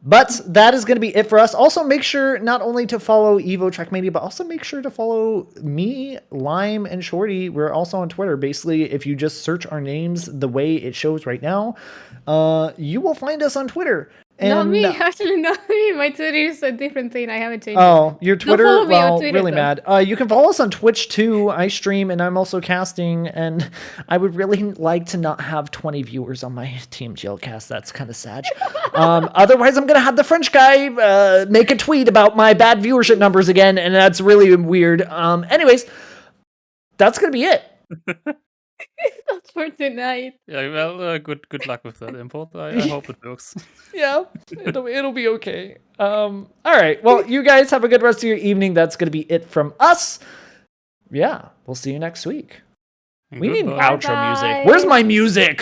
But that is going to be it for us. Also, make sure not only to follow Evo Trackmania, but also make sure to follow me, Lime, and Shorty. We're also on Twitter. Basically, if you just search our names the way it shows right now, you will find us on Twitter. Not me, And actually, not me. My Twitter is a different thing. I haven't changed it. oh, your Twitter? Don't follow me on Well, Twitter, really though. mad. You can follow us on Twitch too. I stream and I'm also casting, and I would really like to not have 20 viewers on my TMGL cast. That's kind of sad. Otherwise, I'm gonna have the French guy make a tweet about my bad viewership numbers again, and that's really weird. Anyways, that's gonna be it. That's for tonight. Yeah, well, good luck with that, Import. I hope it works. Yeah, it'll be okay. All right. Well, you guys have a good rest of your evening. That's gonna be it from us. Yeah, we'll see you next week. We need Goodbye. outro music. Bye. Where's my music?